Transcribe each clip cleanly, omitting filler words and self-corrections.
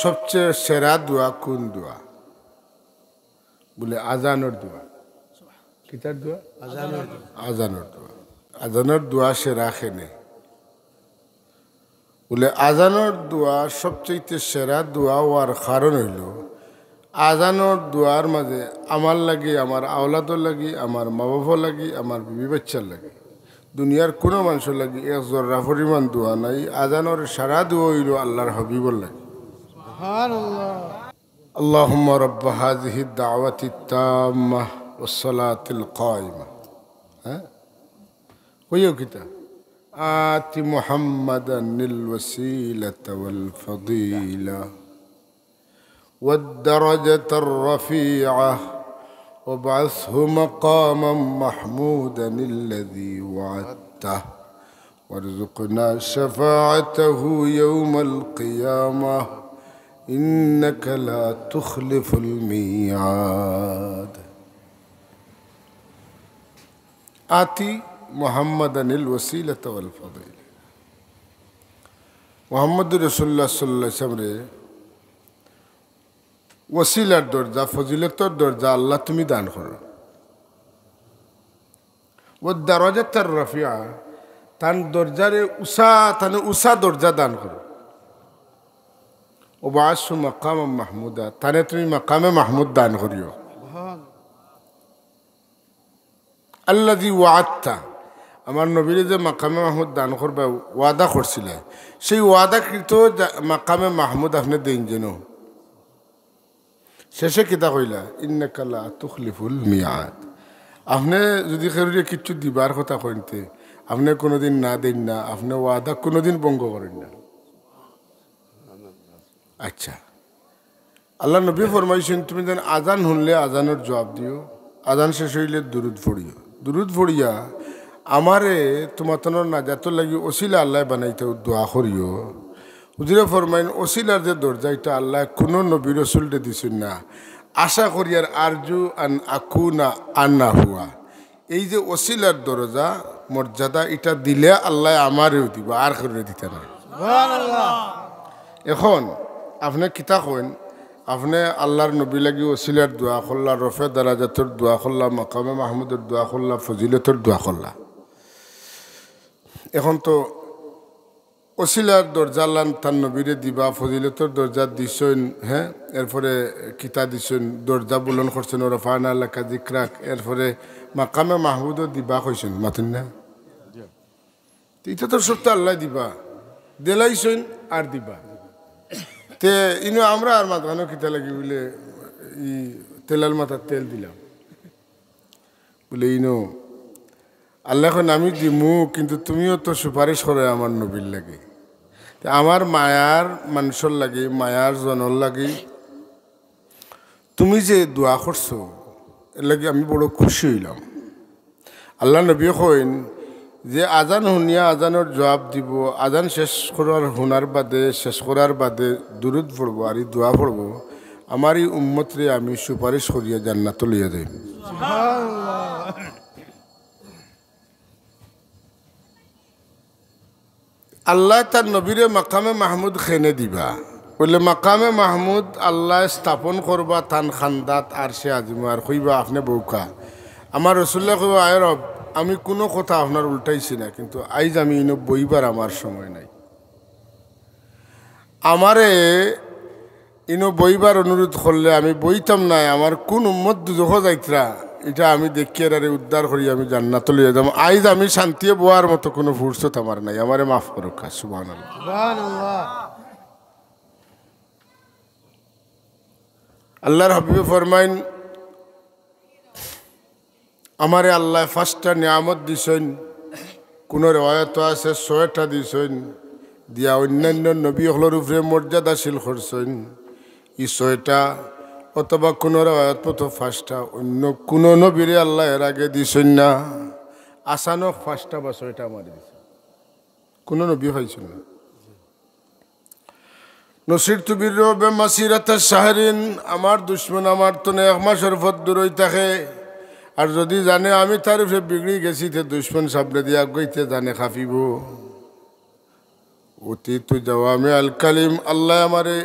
সবচেয়ে সেরা দোয়া কোন দোয়া? বলে আজানের দোয়া। কিতার দোয়া? আজানের দোয়া। আজানের দোয়া সেরা খেনে বলে আজানের দোয়া সবচেয়ে সেরা দোয়া হওয়ার কারণ হইল আজানোর দোয়ার মাঝে আমার লাগি, আমার আওলাদর লাগি, আমার মা বাবার লাগি, আমার বিবি বাচ্চার লাগি, দুনিয়ার কোনো মানুষের লাগি এক জর্রা পরিমাণ দোয়া নাই। আজানোর সারা দোয়া হইল আল্লাহর হাবিবর লাগি। আল্লাহুম্মা রাব্বা হাযিহি দাওয়াতি তাম্মাহ ওয়াস সালাতিল কায়িমা। হ্যাঁ কইও কিতা আতি মুহাম্মাদানিল ওয়াসিলাতা ওয়াল ফাদিলা والدرجة الرفيعة وابعثه مقاما محمودا الذي وعدته وارزقنا شفاعته يوم القيامة إنك لا تخلف الميعاد. آتي محمدا الوسيلة والفضيلة. محمد رسول الله صلى الله عليه وسلم ওসিলার দরজা, ফজিলতর দরজা আল্লাহ তুমি দান করো। ও দারাজাতার রাফিয়া, তান দরজারে উষা দরজা দান করো। ও বাসু মাকাম মাহমুদা, তানে তুমি মাকামে মাহমুদ দান করিও। আল্লাযী ওয়া'আদতা, আমার নবীরে যে মাকামে মাহমুদ দান করবা ওয়াদা করছিলে, সেই ওয়াদাকৃত মাকামে মাহমুদ আপনি দেন যেন। শেষে কিতা কইলা ইন্নাকা লা তুখলিফুল মিয়াদ, আপনি যদি কেউরে কিছু দিবার কথা কইতে আপনি কোনোদিন না দেন না, আপনি ওয়াদা কোনোদিন ভঙ্গ করেন না। আচ্ছা, আল্লাহ নবী ফরমাইছেন তুমি যেন আজান শুনলে আজানের জবাব দিও, আজান শেষ হইলে দুরুদ পড়িও, দুরুদ পড়িয়া আমারে তোমার নাজাত লাগি ওসিলা আল্লাহ বানাইতে দোয়া করিও। হুজুরে ফরমাইন ওসিলার যে দরজা এটা আল্লাহ কোনো নবী রসুলকে দিছেন না। আশা করিয়ার আরজু আন আকুনা আন্না হুয়া, এই যে ওসিলার দরজা মর্যাদা এটা দিলে আল্লাহ আমারেও দিব, আর করে দিতে না। এখন আপনি কিতা কইন, আপনি আল্লাহর নবী লাগি ওসিলার দোয়া করলা, রফে দারাজাতর দোয়া করলা, মাকামে মাহমুদের দোয়া করলা, ফজিলতর দোয়া করলা। এখন তো ওসিলার দরজা আল্লাহ তার নবীরে দিবা, ফজিলতর দরজা দিছেন। হ্যাঁ, এরপরে কিতা দিছেন, দরজা বুলন করছেন, রফানা লাকা যিকরাক, এরপরে মাকামে মাহমুদও দিবা কইছেন, মাতুন না? এটা তো সত্য আল্লাহ দিবা, দেলাইছেন আর দিবা। তে ইনো আমরা আর মাথানো কিতা লাগি বলে ই তেলার মাথার তেল দিলাম বলে ইনো আল্লাহ এখন আমি দিমু, কিন্তু তুমিও তো সুপারিশ করে আমার নবীর লাগে, আমার মায়ার মানুষের লাগে, মায়ার জনের লাগে তুমি যে দোয়া করছো এর লাগে আমি বড় খুশি হইলাম। আল্লাহ নবী কইন যে আজান শুনিয়া আজানের জবাব দিব, আজান শেষ করার হুনার বাদে, শেষ করার বাদে দুরুদ পড়বো আর এই দোয়া পড়বো, আমার এই উম্মতরে আমি সুপারিশ করিয়া জান্নাত লইয়া যাই। আল্লাহ তার নবীরে মাকামে মাহমুদ খেনে দিবা বলে, মাকামে মাহমুদ আল্লাহ স্থাপন করবা তান খান্দাত আর সে আজিমা, আর কইবা আপনি বউকা আমার রসুল্লাহ কইবা আয় রব আমি কোনো কথা আপনার উল্টাইছি না, কিন্তু আইজ আমি ইনো বইবার আমার সময় নাই, আমারে ইনো বইবার অনুরোধ করলে আমি বইতাম নাই, আমার কোন উম্মত দুজখ যাইতরা এটা আমি দেখিয়ে আরে উদ্ধার করি আমি জান্নাত লইয়া যাম, আইজ আমি শান্তিয়ে বোয়ার মতো কোনো ফুরসত আমার নাই, আমারে মাফ করুক। সুবহানাল্লাহ, সুবহানাল্লাহ। আল্লাহর হাবিবে ফরমাইন আমারে আল্লাহ 5টা নিয়ামত দিছেন, কোন রিওয়ায়াত আছে 6টা দিছেন, দিয়া অন্যান্য নবী হলর উপরে মর্যাদাশীল করছেন এই 6টা, অথবা কোন রিওয়ায়াত মতো 5টা, অন্য কোন নবীরে আল্লাহ এর আগে দিছেন না। আসানক 5টা বা 6টা আমার দিছে, কোন নবী পাইছেন না। নসিরতু বিররুবি মাসিরাতা শাহরিন, আমার দুশমন আমার তো 1 মাসের পথ দূরই থাকে, আর যদি জানে আমি তার উপরে বিগড়ি গেছি তে দুশমন সামনে দিয়া গইতে জানে খাফিব। অতি তু জাওয়ামি আল কালিম, আল্লাহ আমারে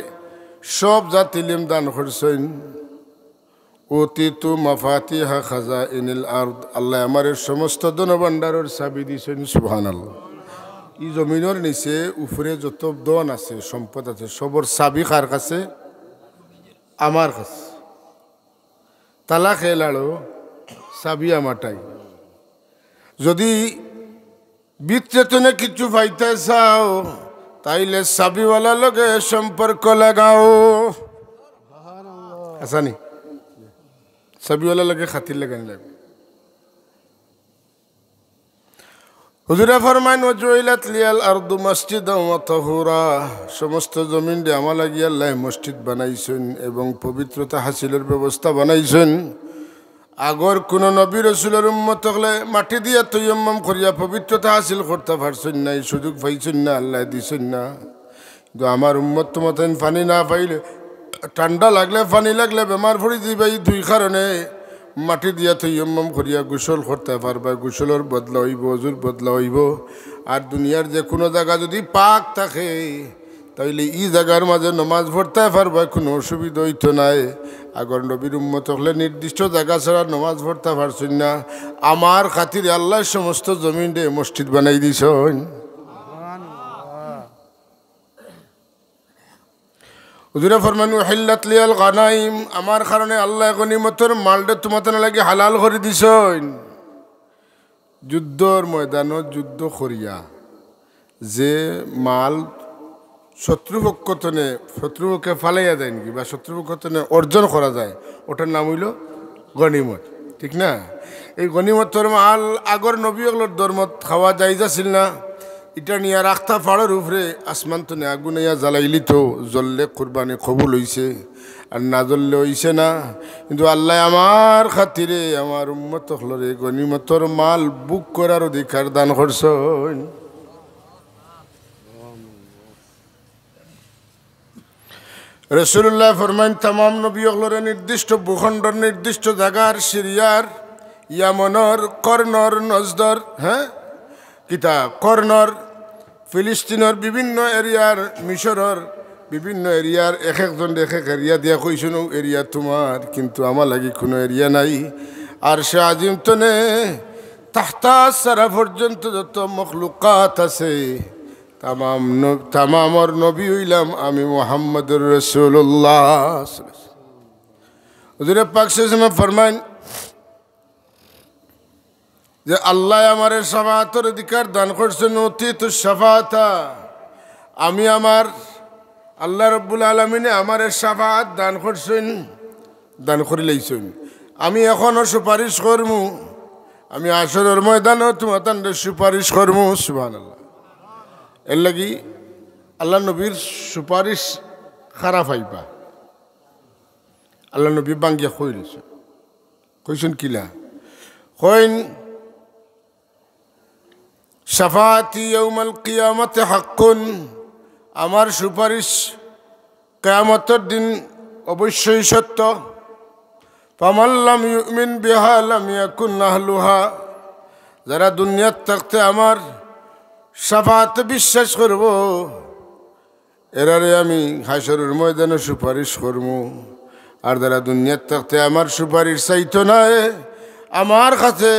সব জাত ইলম দান করছেন। উতিতু মাফাতিহা খাজাইনিল আরদ, আল্লাহ আমার সমস্ত ধনভাণ্ডারের চাবি দিয়েছেন। সুবহানাল্লাহ। ই জমিনের নিচে উপরে যত ধন আছে, সম্পদ আছে, সবর চাবি কার কাছে? আমার কাছে। তালা খেলাড়ো চাবি আমারটাই। যদি বিচ্ছেদনে কিছু পাইতে চাও তাইলে চাবিওয়ালা লগে সম্পর্ক লাগাও। আসানি চাবিওয়ালা লগে খাতির লাগানি লাগবে। হুজুরে ফরমাইন ওয়াজুইলাত লিয়াল আরদু মাসজিদাও ওয়া তাহুরা, সমস্ত জমিন দিয়ে আমার লাগিয়া আল্লাহ মসজিদ বানাইছেন এবং পবিত্রতা হাসিলের ব্যবস্থা বানাইছেন। আগর কোন নবী রাসূলের উম্মত হলে মাটি দিয়া তায়াম্মুম করিয়া পবিত্রতা হাসিল করতে পারছেন না, এই সুযোগ পাইছেন না, আল্লাহ দিছেন না। কিন্তু আমার উম্মত তো মতন পানি না পাইলে, ঠান্ডা লাগলে পানি লাগলে বেমার পড়ি যাইবা, এই দুই কারণে মাটি দিয়া তায়াম্মুম করিয়া গোসল করতে পারবা। গোসলের বদলা হইব, অজুর বদলা হইব। আর দুনিয়ার যে কোনো জায়গা যদি পাক থাকে তাইলে এই জায়গার মাঝে নমাজ পড়তে পারবা, কোনো অসুবিধা হইতো নাই। আগর নবীর উম্মত হলে নির্দিষ্ট জায়গা ছাড়া নমাজ পড়তে পারছেন না। আমার খাতিরে আল্লাহ সমস্ত জমিন দিয়ে মসজিদ বানাই দিছেন। হুজুরে ফরমান উহিল্লাত লিয়াল গানাইম, আমার কারণে আল্লাহ গনিমতের মালটা তোমাদের লাগি হালাল করে দিছেন। যুদ্ধর ময়দানত যুদ্ধ করিয়া যে মাল শত্রুপক্ষে ফালাইয়া যায় নাকি বা শত্রুপক্ষে অর্জন করা যায়, ওটার নাম হইল গনিমত, ঠিক না? এই গনিমতের মাল আগর নবীগুলোর ধর্মত খাওয়া যাইছিল না। এটা নিয়ে রাখতা ফাড়ের উপরে আসমান তো আগুনাইয়া জ্বালাইলি তো জ্বললে কোরবানি কবুল হইছে, আর না জ্বললে হইছে না। কিন্তু আল্লাহ আমার খাতিরে আমার উম্মত হলরে গনিমতর মাল বুক করার অধিকার দান করছেন। রাসূলুল্লাহ ফরমান তামাম নবী হলরে নির্দিষ্ট ভূখণ্ডর নির্দিষ্ট জায়গার, সিরিয়ার, ইয়ামনর, কর্নর, নজদর, কিতা কর্নর, ফিলিস্তিনের বিভিন্ন এরিয়ার, মিশরের বিভিন্ন এরিয়ার এক একজন এক এক এরিয়া দিয়া কইছেন এরিয়া তোমার, কিন্তু আমার লাগি কোনো এরিয়া নাই। আর সে আজিম তনে তাহতা সারা পর্যন্ত যত মখলুকাত আছে তামামর নবী হইলাম আমি মুহাম্মদুর রাসূলুল্লাহ। হুজুরে পাক সাল্লাল্লাহু ফরমান যে আল্লাহ আমার শাফাআতের অধিকার দান করছেন। অতীত শাফাআতা, আমি আমার আল্লাহ রব্বুল আলামিনে আমার শাফাআত দান করছেন, দান করে লইছেন। আমি এখনো সুপারিশ করমু, আমি আসরের ময়দানে তোমাদের সুপারিশ করমু। সুবহানাল্লাহ। এর লাগি আল্লাহ নবীর সুপারিশ খারাপ হইবা, আল্লাহ নবী বাঙ্গিয়া কইছেন কিলা কইন শাফাআতি ইয়াউমাল কিয়ামতে হাক্কুন, আমার সুপারিশ কিয়ামতের দিন অবশ্যই সত্য। ফামান লাম ইউমিন বিহা লাম ইয়াকুন আহলুহা, যারা দুনিয়ার থাকতে আমার শাফাআতে বিশ্বাস করব এরারে আমি হাশরের ময়দানে সুপারিশ করব। আর যারা দুনিয়ার থাকতে আমার সুপারিশ চাইতো না, আমার কাছে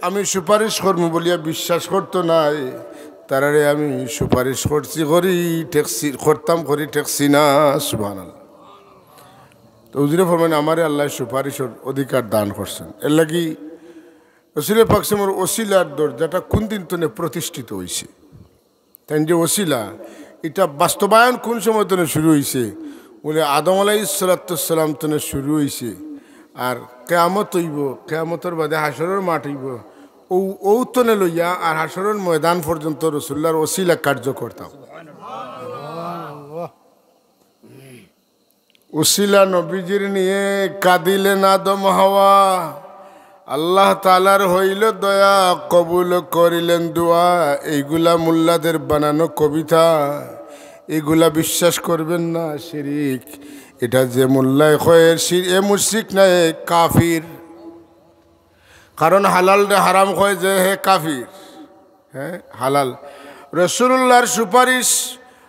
আমি সুপারিশ করবো বলিয়া বিশ্বাস করতো নাই, তারারে আমি সুপারিশ করতাম করি ঠেকছি না। সুবহানাল্লাহ। তো হুজুরে ফরমান আমারে আল্লাহ সুপারিশের অধিকার দান করছেন। এর লাগি রাসূল পাক সাল্লাল্লাহু আলাইহি ওসিলার দরজাটা কোন দিন তনে প্রতিষ্ঠিত হয়েছে, তাই যে ওসিলা এটা বাস্তবায়ন কোন সময় তনে শুরু হয়েছে বলে আদম আলাইহিস সালাম তনে শুরু হয়েছে। আর কিয়ামত হইব, কিয়ামতের বাদে হাসরের মাঠ হইব, ও তনে লইয়া আর হাসরের ময়দান পর্যন্ত রাসূলুল্লাহর ওসিলা কার্য করতাম। ওসিলা নবীজির নিয়ে কাঁদিলেন আদম হাওয়া, আল্লাহ তাআলার হইল দয়া, কবুল করিলেন দোয়া। এইগুলা মোল্লাদের বানানো কবিতা, এগুলা বিশ্বাস করবেন না, শিরিক। এটা যে মোল্লায় কয়ের এ মুশরিক না, এ কাফির। কারণ হালাল হারাম কয় যে হে কাফির। হালাল রাসূলুল্লাহর সুপারিশ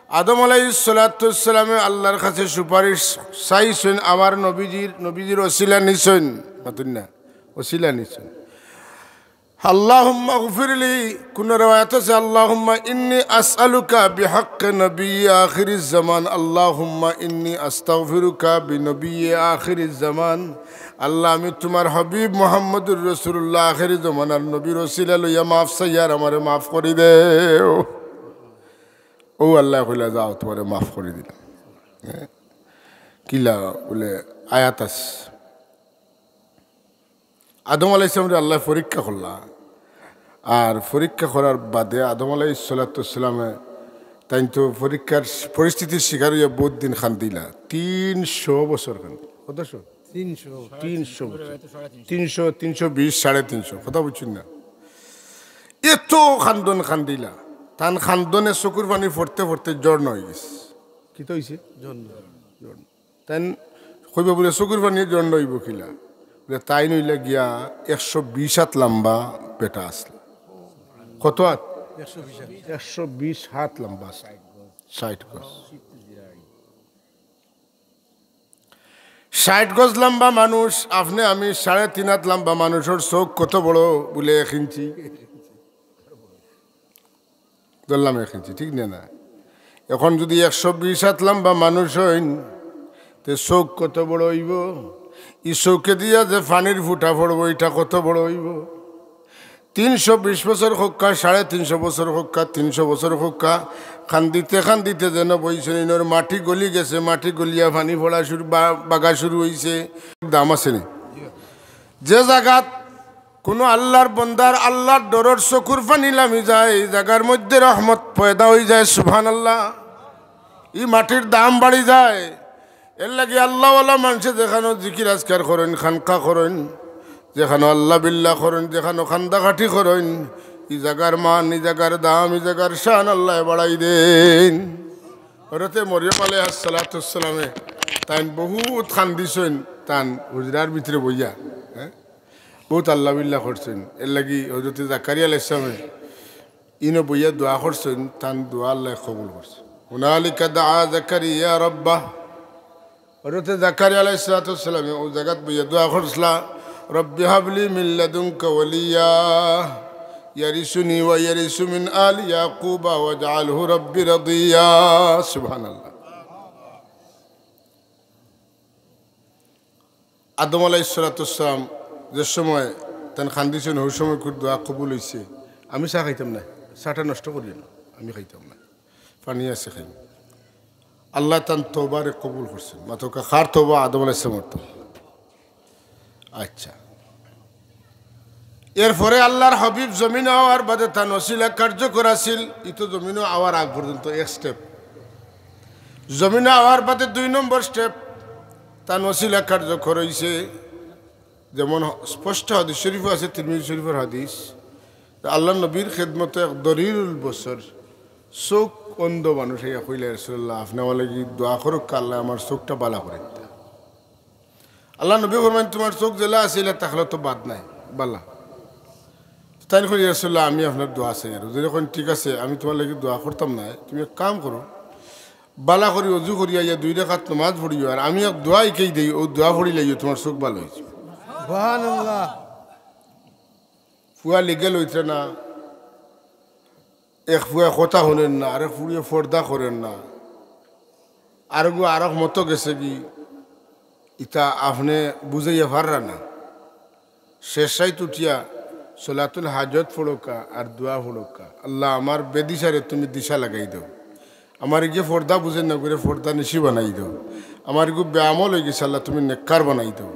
আদম আলাইহিস সালাতু ওয়াসসালামে আল্লাহর কাছে সুপারিশ চাইছেন, আমার নবীজির ওসিলা নিছেন, মাতুন না ওসিলা নিছেন। আল্লাহুম্মা গফিরলি, কোন রওয়ায়াত আছে আল্লাহুম্মা ইন্নী আসআলুকা বিহাক্কি নবী আখিরিজ জামান, আল্লাহুম্মা ইন্নী আস্তাগফিরুকা বিনবী আখিরিজ জামান। আল্লাহ, আমি তোমার হাবিব মুহাম্মদুর রাসূলুল্লাহ আখিরি জামানার নবীর ওসিলা লইয়া মাফ চাইয়ার আমারে মাফ করে দেও। ও আল্লাহ কইলা যাও তোমারে মাফ করে দিলাম। কিলা বলে আয়াত আছে, আদম আলাইহিস সালামরে আল্লাহ পরীক্ষা করলা, আর পরীক্ষা করার বাদে আদম আলাইহিস সালাতু ওয়াসসালামে তাই তো পরীক্ষার পরিস্থিতির শিকার হইয়া বহুত দিন খান্দিলা, 300 বছর খান্দি। কত 320 350 কথা বুঝছেন না? এত খান্দন খান্দিলা, তান খান্দনে চকুর পানি পড়তে পড়তে জ্বর হয়ে গেছে। কি তো হয়েছে? জ্বর। তাই কইব বলে চকুর পানি জ্বর হইব কিলা বলে, তাই নইলে গিয়া 120 হাত লম্বা বেটা আসলো। কত হাত? 120 হাত লম্বা, 60 গজ। 60 গজ লম্বা মানুষ, আপনি আমি 3.5 হাত লম্বা মানুষের চোখ কত বড় বলে 1 ইঞ্চি ধরলাম, 1 ইঞ্চি ঠিক না? এখন যদি 120 হাত লম্বা মানুষ হইন, তে চোখ কত বড় হইব? ই চৌকে দিয়া যে পানির ফুটা পড়ব, এটা কত বড় হইব? 320 বছর হক্কা, 350 বছর হক্কা, 300 বছর হক্কা, খান্দিতে খান্দিতে যেন বইছেন, মাটি গলি গেছে, মাটি গলিয়া পানি পড়া শুরু বাগা শুরু হয়েছে। দাম আছে নি? যে জায়গাত কোনো আল্লাহর বন্দার আল্লাহর ডরর চকুর পানি লামি যায়, এই জায়গার মধ্যে রহমত পয়দা হয়ে যায়। সুবহানাল্লাহ। এই মাটির দাম বাড়ি যায়। এর লাগে আল্লাহওয়ালা মানুষে যেখানে জিকির আজকার করেন, খানকা করেন, যেখানে আল্লাহ বিল্লাহ করেন, যেখানে খান্দাকাঠি করেন, এই জায়গার মান, এই জায়গার দাম, এই জায়গার শান আল্লাহ বাড়াই দেন। হরতে মরিয়ম আলাইহিস সালাতু ওয়াসসালামে তাই বহুত খান্দিছেন, তান হুজরার ভিতরে বইয়া, বহুত আল্লাহ বিল্লাহ করছেন। এর লাগি হযরত জাকারিয়া আলাইহিস সালামে ইনো বইয়া দোয়া করছেন, তান দোয়া আল্লাহ কবুল করছে। হুনালিকা দাআ জাকারিয়া রাব্বাহ, হযরত জাকারিয়া আলাইহিস সালাতু ওয়াসসালামে ও জায়গাত বইয়া দোয়া করছলা, রব্বি হাবলি মিন লাদুনকা ওয়ালিয়া ইয়ারিসুনি ওয়া ইয়ারিসু মিন আলি ইয়াকুবা ওয়াজআলহু রব্বি রাদিয়া। সুবহানাল্লাহ। আদম আলাইহিস সালাতু ওয়াসসালাম যে সময় তান খান্দিছেন, ওই সময় খুব দোয়া কবুল হয়েছে। আমি চা খাইতাম না, চাটা নষ্ট করি না, আমি খাইতাম না, পানি আছে খাই। আল্লাহ তান তওবারে কবুল করছেন। মাত্র কার তওবা? আদম আলাইহিস সালামের তওবা। আচ্ছা, এরপরে আল্লাহর হাবিব জমিনে আওয়ার বাদে তান ওসিলা কার্যকর আছিল। ইতো জমিনে আওয়ার আগ পর্যন্ত এক স্টেপ, জমিনে আওয়ার বাদে 2 নম্বর স্টেপ তান ওসিলা কার্যকর হয়েছে। যেমন স্পষ্ট হাদিস শরীফ আছে, তিরমিজি শরীফের হাদিস, আল্লাহ নবীর খেদমতে এক দরিরুল বছর চোখ অন্ধ মানুষ ইয়া কইলে, রাসূলুল্লাহ আপনি আমার লাগি দোয়া করুক, আল্লাহ আমার চোখটা বালা করে। আল্লাহ নবী ফরমাইন, তোমার চোখ জেলা আছিল তাহলে তো বাদ নাই, বালা। তাই কই, রাসূলুল্লাহ আমি আপনার দোয়া চাই। আর যখন ঠিক আছে, আমি তোমার লাগি দোয়া করতাম না, তুমি এক কাম করো, বালা করি অজু করিয়া ইয়া 2 রাকাত নামাজ পড়িও, আর আমি এক দোয়া ইকেই দেই, ও দোয়া পড়িলে তোমার চোখ ভালো হয়েছে। সুবহানাল্লাহ। ফুয়া লিগেল হইছে না, এক ফুয়া কথা হলেন না, আরেক ফুড়িয়ে পর্দা করেন না, আরেক মতো গেছে কি ইটা আপনি বুঝাইয়া পাররা না। শেষাই তুটিয়া সলাতুল হাজত ফোড়কা আর দোয়া ফোড়কা, আল্লাহ আমার বেদিশারে তুমি দিশা লাগাই দাও, আমার গিয়ে পর্দা বুঝে না করে পর্দা নিশি বানাই দাও, আমার গু ব্যায়ামল হয়ে গেছে, আল্লাহ তুমি নেককার বানাই দাও।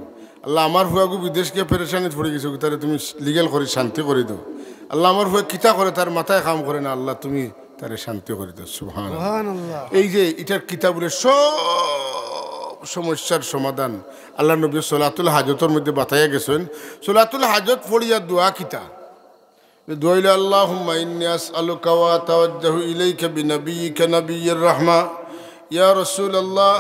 আল্লাহ আমার ফুয়াগু বিদেশকে পেরেশানিত পড়ে গেছে, তারে তুমি লিগেল করে শান্তি করে দাও। আল্লাহ আমার ফুয়া কিতা করে, তার মাথায় কাম করে না, আল্লাহ তুমি তারে শান্তি করে দাও। সুবহানাল্লাহ। এই যে এটার কিতাবুরে সব সমস্যার সমাধান আল্লাহ নবী সলাতুল হাজতের মধ্যে বাতাইয়া গেছেন। সলাতুল হাজত পড়িয়া দোয়া কিতা দোয়া হইল, আল্লাহুম্মা ইন্নী আসআলুকা ওয়া আতাওয়াজ্জাহু ইলাইকা বিনবিয়িকা নবিয়্যির রাহমা ইয়া রাসূলুল্লাহ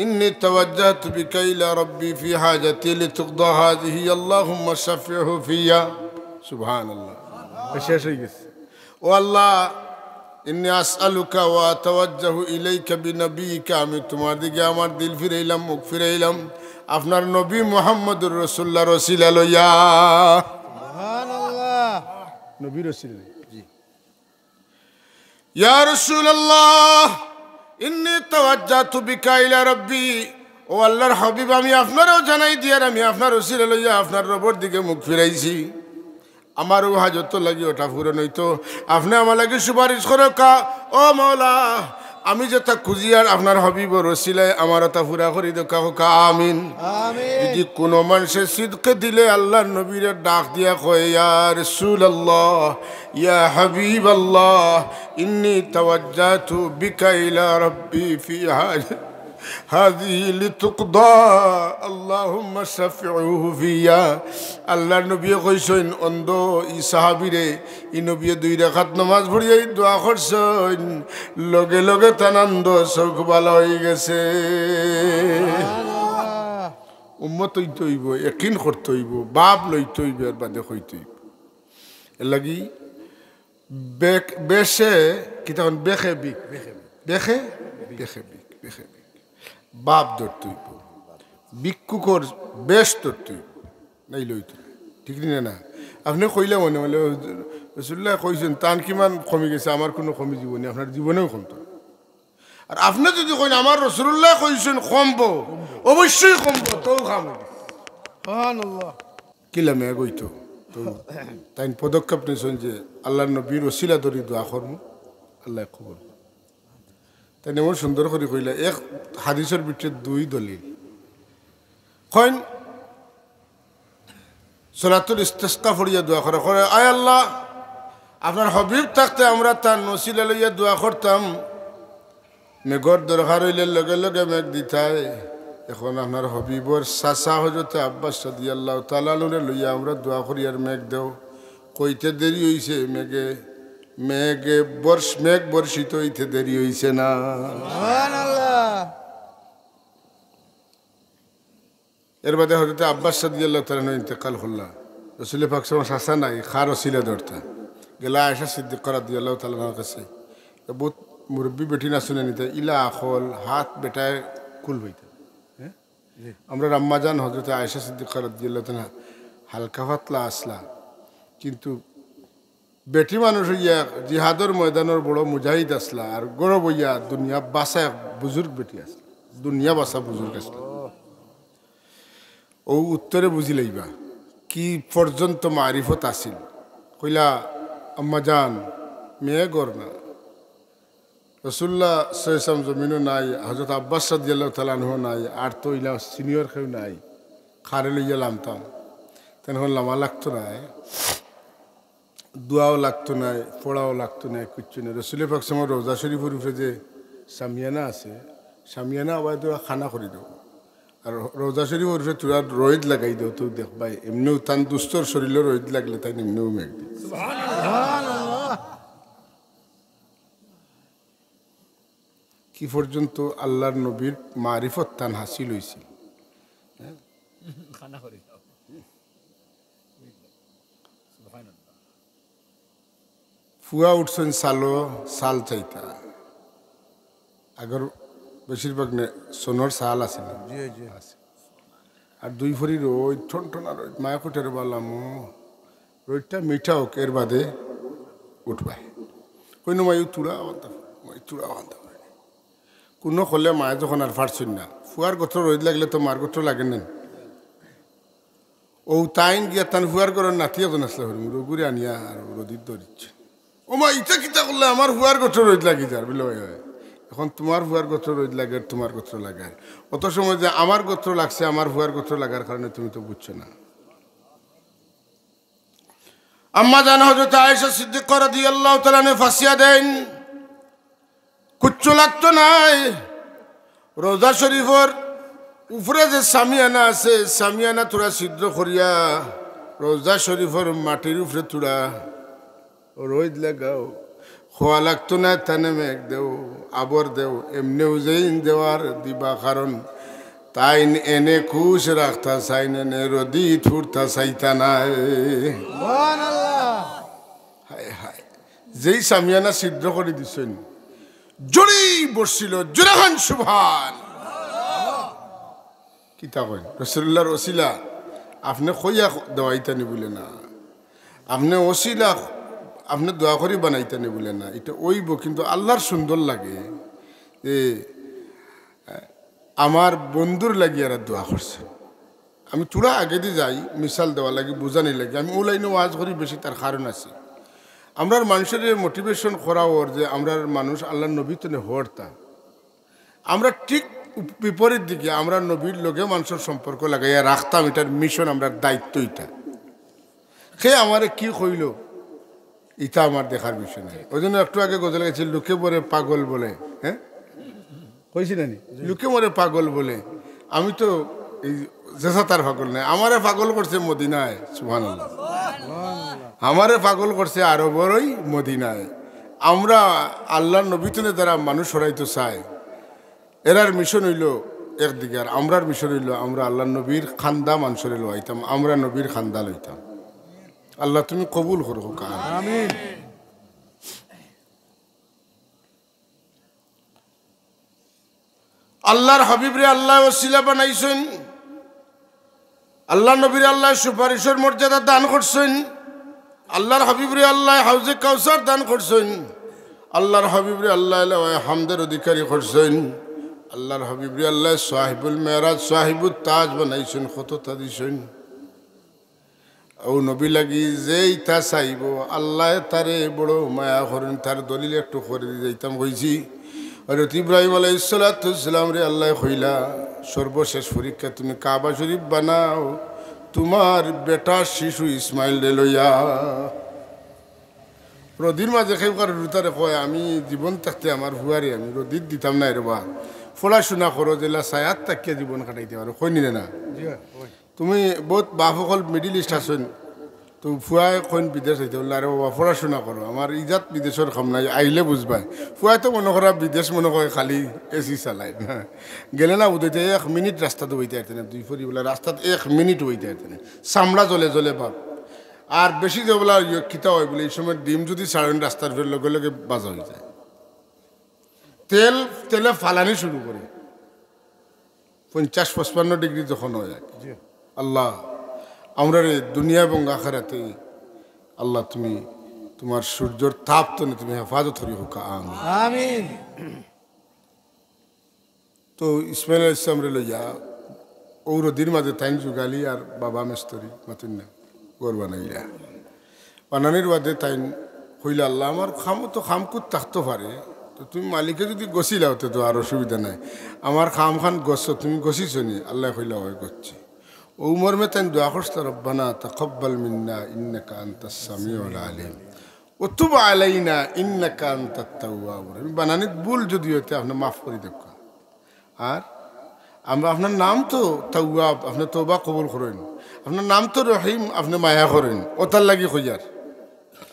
ইন্নী তাওয়াজ্জাহতু বিকা ইলা রাব্বি ফি হাজাতি লিতুকদা হাযিহি আল্লাহুম্মা শাফিহু ফিয়া। সুবহানাল্লাহ। শেষ হয়ে গেছে। ও আল্লাহ, ইন্নী আসআলুকা ওয়া আতাওয়াজ্জাহু ইলাইকা বিনবিয়িকা, আমি তোমার দিকে আমার দিল ফিরাইলাম, মুখ ফিরাইলাম আপনার নবী মুহাম্মদুর রাসূলুল্লাহর ওসিলা লইয়া। সুবহানাল্লাহ, নবীর ওসিলা। জি, ইয়া রাসূলুল্লাহ ইন্নী তাওয়াজ্জাতু বিকা ইলা রাব্বি, ও আল্লাহর হাবিব আমি আপনারও জানাই দিয়ার আমি আপনার ওসিলা লইয়া আপনার রবের দিকে মুখ ফিরাইছি। আমারও হাজত লাগি ওটা পূরণ হইতো, আপনি আমার লাগে সুপারিশ করো কা ও মাওলা, আমি যেটা খুঁজি আর আপনার হাবিবর ওসিলায় আমার তা পুরা করি দো কাহো কা আমিন। যদি কোনো মানুষে সিদকে দিলে আল্লাহর নবীর ডাক দিয়া কয় ইয়া রাসূলুল্লাহ ইয়া হাবিবাল্লাহ ইন্নী তাওয়াজ্জাতু বিকা ইলা রাব্বি ফি হাযিহি লিতুকদা আল্লাহুম্মা শাফিউহু ফিয়া। আল্লাহর নবী কইছেন অন্ধ ই সাহাবীরে, ই নবী দুই রাকাত নামাজ পড়িয়ে দোয়া করছেন, লগে লগে তানন্দ চোখ ভালো হয়ে গেছে। উম্মত হইতে হইব, ইয়াকিন করতে হইব, বাপ লইতে হইব, এর বাদে হইতে হইব। এর লাগি বেশে কি তখন বেখে বিক বেখে বেখে বিক বেখে বিক বাপ ধরতে হইব, ভিক্ষুকর বেশ ধরতে হইব, নাই লইতে। ঠিক না? আপনি কইলে মনে মনে রাসূলুল্লাহ কইছেন তান কিমান কমে গেছে, আমার কোনো কমে জীবনে, আপনার জীবনেও কমতো। আর আপনি যদি কইন আমার রাসূলুল্লাহ কইছেন কমবো, অবশ্যই কমবো, তো খাম সুবহানাল্লাহ কিলামে গইতো। তো তাই পদক্ষেপ নিয়েছেন যে আল্লাহর নবীর ওসিলা ধরি দোয়া করব, আল্লাহ কবুল। তাই এমন সুন্দর করে কইলা এক হাদিসের ভিতরে দুই দলিল কইন সলাতুল ইস্তিসকা পড়িয়া দোয়া করা করে, আয় আল্লাহ আপনার হাবিব থাকতে আমরা তার ওসিলা লইয়া দোয়া করতাম, মেঘর দরকার হইলে লগে লগে মেঘ দিতায়। এখন আপনার হাবিবর চাচা হযরতে আব্বাস রাদিয়াল্লাহু তাআলা আনহুরে লইয়া আমরা দোয়া করি আর মেঘ দেও, কইতে দেরি হইছে, মেঘ বর্ষিত হইতে দেরি হইছে না। সুবহানাল্লাহ। এর বাদে হযরতে আব্বাস রাদিয়াল্লাহু তাআলা ইন্তেকাল হল্লা, রাসূল পাক সাল্লাল্লাহু আলাইহি ওয়াসাল্লাম নাই খার ওসিলা ধরতা গেলা আয়েশা সিদ্দিকা রাদিয়াল্লাহু তাআলা কাছে, বহুত মুরব্বী বেটি না শুনে নিতে ইলা আখল হাত বেটায় কুল হইতে। আমরা আম্মাজান হযরতে আয়েশা সিদ্দিকা রাদিয়াল্লাহু তাআলা হালকা পাতলা আসলা, কিন্তু বেটি মানুষ হইয়া জিহাদর ময়দানের বড় মুজাহিদ আসলা, আর গৌরব হইয়া দুনিয়া বাসা বুজুর্গ বেটি আসলা, দুনিয়া বাসা বুজুর্গ আসলা। ও উত্তরে বুঝি লইবা কি পর্যন্ত মারিফত আসিল। কইলা আম্মাজান মেয়ে গর না, রাসূলুল্লাহ সাল্লাল্লাহু আলাইহি ওয়াসাল্লাম জমিনও নাই, হযরত আব্বাস রাদিয়াল্লাহু তাআলা আনহু নাই, আর তো ইলা সিনিয়র কেউ নাই, খারে লইয়া লামতাম। তখন লামা লাগতো না, দোয়াও লাগতো না, পড়াও লাগতো না, কিচ্ছু না। রাসূল পাক সাল্লাল্লাহু রোজা শরীফের উপরে যে সামিয়ানা আছে, সামিয়ানা আবার তো খানা করে দেবো, আর রোজা শরীফের উপরে তোরা রোদ লাগাই দেও, তো দেখবাই এমনিও তান দুস্তর শরীরে রোদ লাগলে তাই এমনিও মেঘ দিই। কি পর্যন্ত আল্লাহর নবীর মারিফত তান হাসিল হয়েছিল। ফুয়া উঠছেন সাল চাইতা, আগর বেশিরভাগ সোনর সাল আছে না, আর দুই ভরি রোদ ঠনঠনা রোদ, মায়া কোটের বালাম রোদটা মিঠা হোক, এর বাদে উঠবাই কইন মাই তুড়া বান্ধব কোনো হলে মায়ে যখন আর পারছেন না, ফুয়ার গোত্র রোদ লাগলে তো মার গোত্র লাগে না। ও তাইন গিয়া তান ফুয়ার করার নাতি এখন আসলে রোগুরে আনিয়া আর রোদির ধরিচ্ছে, ও মা ইটা কিতা করলে আমার ফুয়ার গোত্র রোদ লাগি যার বলে হয়। এখন তোমার ফুয়ার গোত্র রোদ লাগে, তোমার গোত্র লাগার অত সময় যে আমার গোত্র লাগছে, আমার ফুয়ার গোত্র লাগার কারণে তুমি তো বুঝছো না। আম্মা জান হযরত আয়েশা সিদ্দিকা রাদিয়াল্লাহু তাআলা ফাঁসিয়া দেন, কুচ্ছু লাগতো নাই। রোজা শরীফর উপরে যে সামিয়ানা আছে, সামিয়ানা তোরা ছিদ্র করিয়া রোজা শরীফর মাটির উপরে তোরা রোদ লাগাও, খোয়া লাগতো না, তানে মেঘ দেও, আবর দেও, এমনিও যেইন দেওয়ার দিবা, কারণ তাই এনে খুশ রাখতা চাই নে রদি ছুটতা চাইতা নাই। হায় হায়, যেই সামিয়ানা ছিদ্র করে দিছেন জড়েই বসছিল জোরাহান সুবহান কিতা কয় রাসূলুল্লাহর ওসিলা আপনি কইয়া দেওয়াইতানি বলে না আপনি ওসিলা আপনি দোয়া করি বানাইতানি বলে না এটা ওইব কিন্তু আল্লাহর সুন্দর লাগে যে আমার বন্ধুর লাগি আর দোয়া করছে আমি চূড়া আগে দিয়ে যাই মিসাল দেওয়া লাগে বোঝানি লাগে আমি ও লাইনে ওয়াজ করি বেশি তার কারণ আছে আমরার মানুষের মোটিভেশন করা ওর যে আমরার মানুষ আল্লাহর নবী তো হরতা আমরা ঠিক বিপরীত দিকে আমরা নবীর লোকে মানুষের সম্পর্ক লাগাইয়া রাখতাম এটার মিশন আমরা দায়িত্ব এটা সে আমারে কি কইল এটা আমার দেখার বিষয় নাই ওই জন্য একটু আগে গজল গেছে লোকে মরে পাগল বলে হ্যাঁ কইছি না লোকে মরে পাগল বলে আমি তো এই জেসা তার পাগল নাই আমারে পাগল করছে মদিনায় সুবহানাল্লাহ আমারে পাগল করছে আরো বড়ই মদিনায় আমরা আল্লাহর নবীতনে দ্বারা মানুষ সরাইতে চাই এরার মিশন হইল একদিকে আর আমরার মিশন হইল আমরা আল্লাহ নবীর খান্দা মানুষের লইতাম আমরা নবীর খান্দা লইতাম আল্লাহ তুমি কবুল করো আমিন আল্লাহর হাবিবরে আল্লাহ ওসিলা বানাইছেন আল্লাহ নবীর আল্লাহ সুপারিশের মর্যাদা দান করছেন আল্লাহর হাবিবরে আল্লাহ হাউজে কাউসার দান করছেন আল্লাহর হাবিবরে আল্লাহ হামদের অধিকারী করছেন আল্লাহর হাবিবরে আল্লাহ সাহিবুল মেরাজ সাহিবুল তাজ বানাইছেন কতটা দিছেন ও নবী লাগি যেই তা চাইব আল্লাহ তারে বড় মায়া করেন তার দলিল একটু করে দিয়ে যাইতাম কইছি হযরত ইব্রাহিম আলাইহিস সালাম রে আল্লাহ কইলা সর্বশেষ পরীক্ষা তুমি কাবা শরীফ বানাও তোমার বেটা শিশু ইসমাইল রে লইয়া রদির মাঝে খেয়ে রুতারে কয় আমি জীবন থাকতে আমার হুয়ারে আমি রদির দিতাম না এরবা পড়াশোনা করো জেলা সায়াত তাকিয়া জীবন কাটাইতে পারো কই নিলে না তুমি বহুত বাপ সকল মিডিল ইস্ট আছেন তো ফুয়াই কইন বিদেশ হইতে বললে আরে বাবা পড়াশোনা করো আমার ইজাত বিদেশের খাম নাই আইলে বুঝবাই ফুয়াই তো মনে করা বিদেশ মনে করে খালি এসি চালাই না গেলে না উদয়তে 1 মিনিট রাস্তাতে হইতে আইতে না দুই ফরি বলে রাস্তাতে 1 মিনিট হইতে আইতে না চামড়া জ্বলে জ্বলে বাপ আর বেশি যে বলা খিতা হয় বলে এই সময় ডিম যদি ছাড়েন রাস্তার ফের লগে লগে বাজা হয়ে যায় তেলে ফালানি শুরু করে 50-55 ডিগ্রি যখন হয় আল্লাহ আমরা রে দুনিয়া এবং আখিরাতে আল্লাহ তুমি তোমার সূর্যের তাপ তো তুমি হেফাজত করি হোক আমিন তো ইসমাইল আলাইহিস সালাম রে লইয়া ঔরদির মাঝে তাইন যুগালি আর বাবা মেস্তরি মাতুন না গর বানাইলা বানানির বাদে তাইন হইলা আল্লাহ আমার খামও তো খামকুত থাকতে পারে তো তুমি মালিকে যদি গছিলাও তো আর অসুবিধা নাই আমার খাম খান গছ তুমি গছিস নি আল্লাহ কইলা হয় গছি ও মর্মে তাই দোয়া করছে রব্বানা তাকাব্বাল মিন্না ইন্নাকা আনতাস সামিউল আলিম ওয়া তুব আলাইনা ইন্নাকা আনতাত তাওয়াবুর রহিম বানানিত ভুল যদি হতে আপনি মাফ করে দেন আর আমরা আপনার নাম তো তাওয়াব আপনি তওবা কবুল করেন আপনার নাম তো রহিম আপনি মায়া করেন ওটার লাগি কইয়ার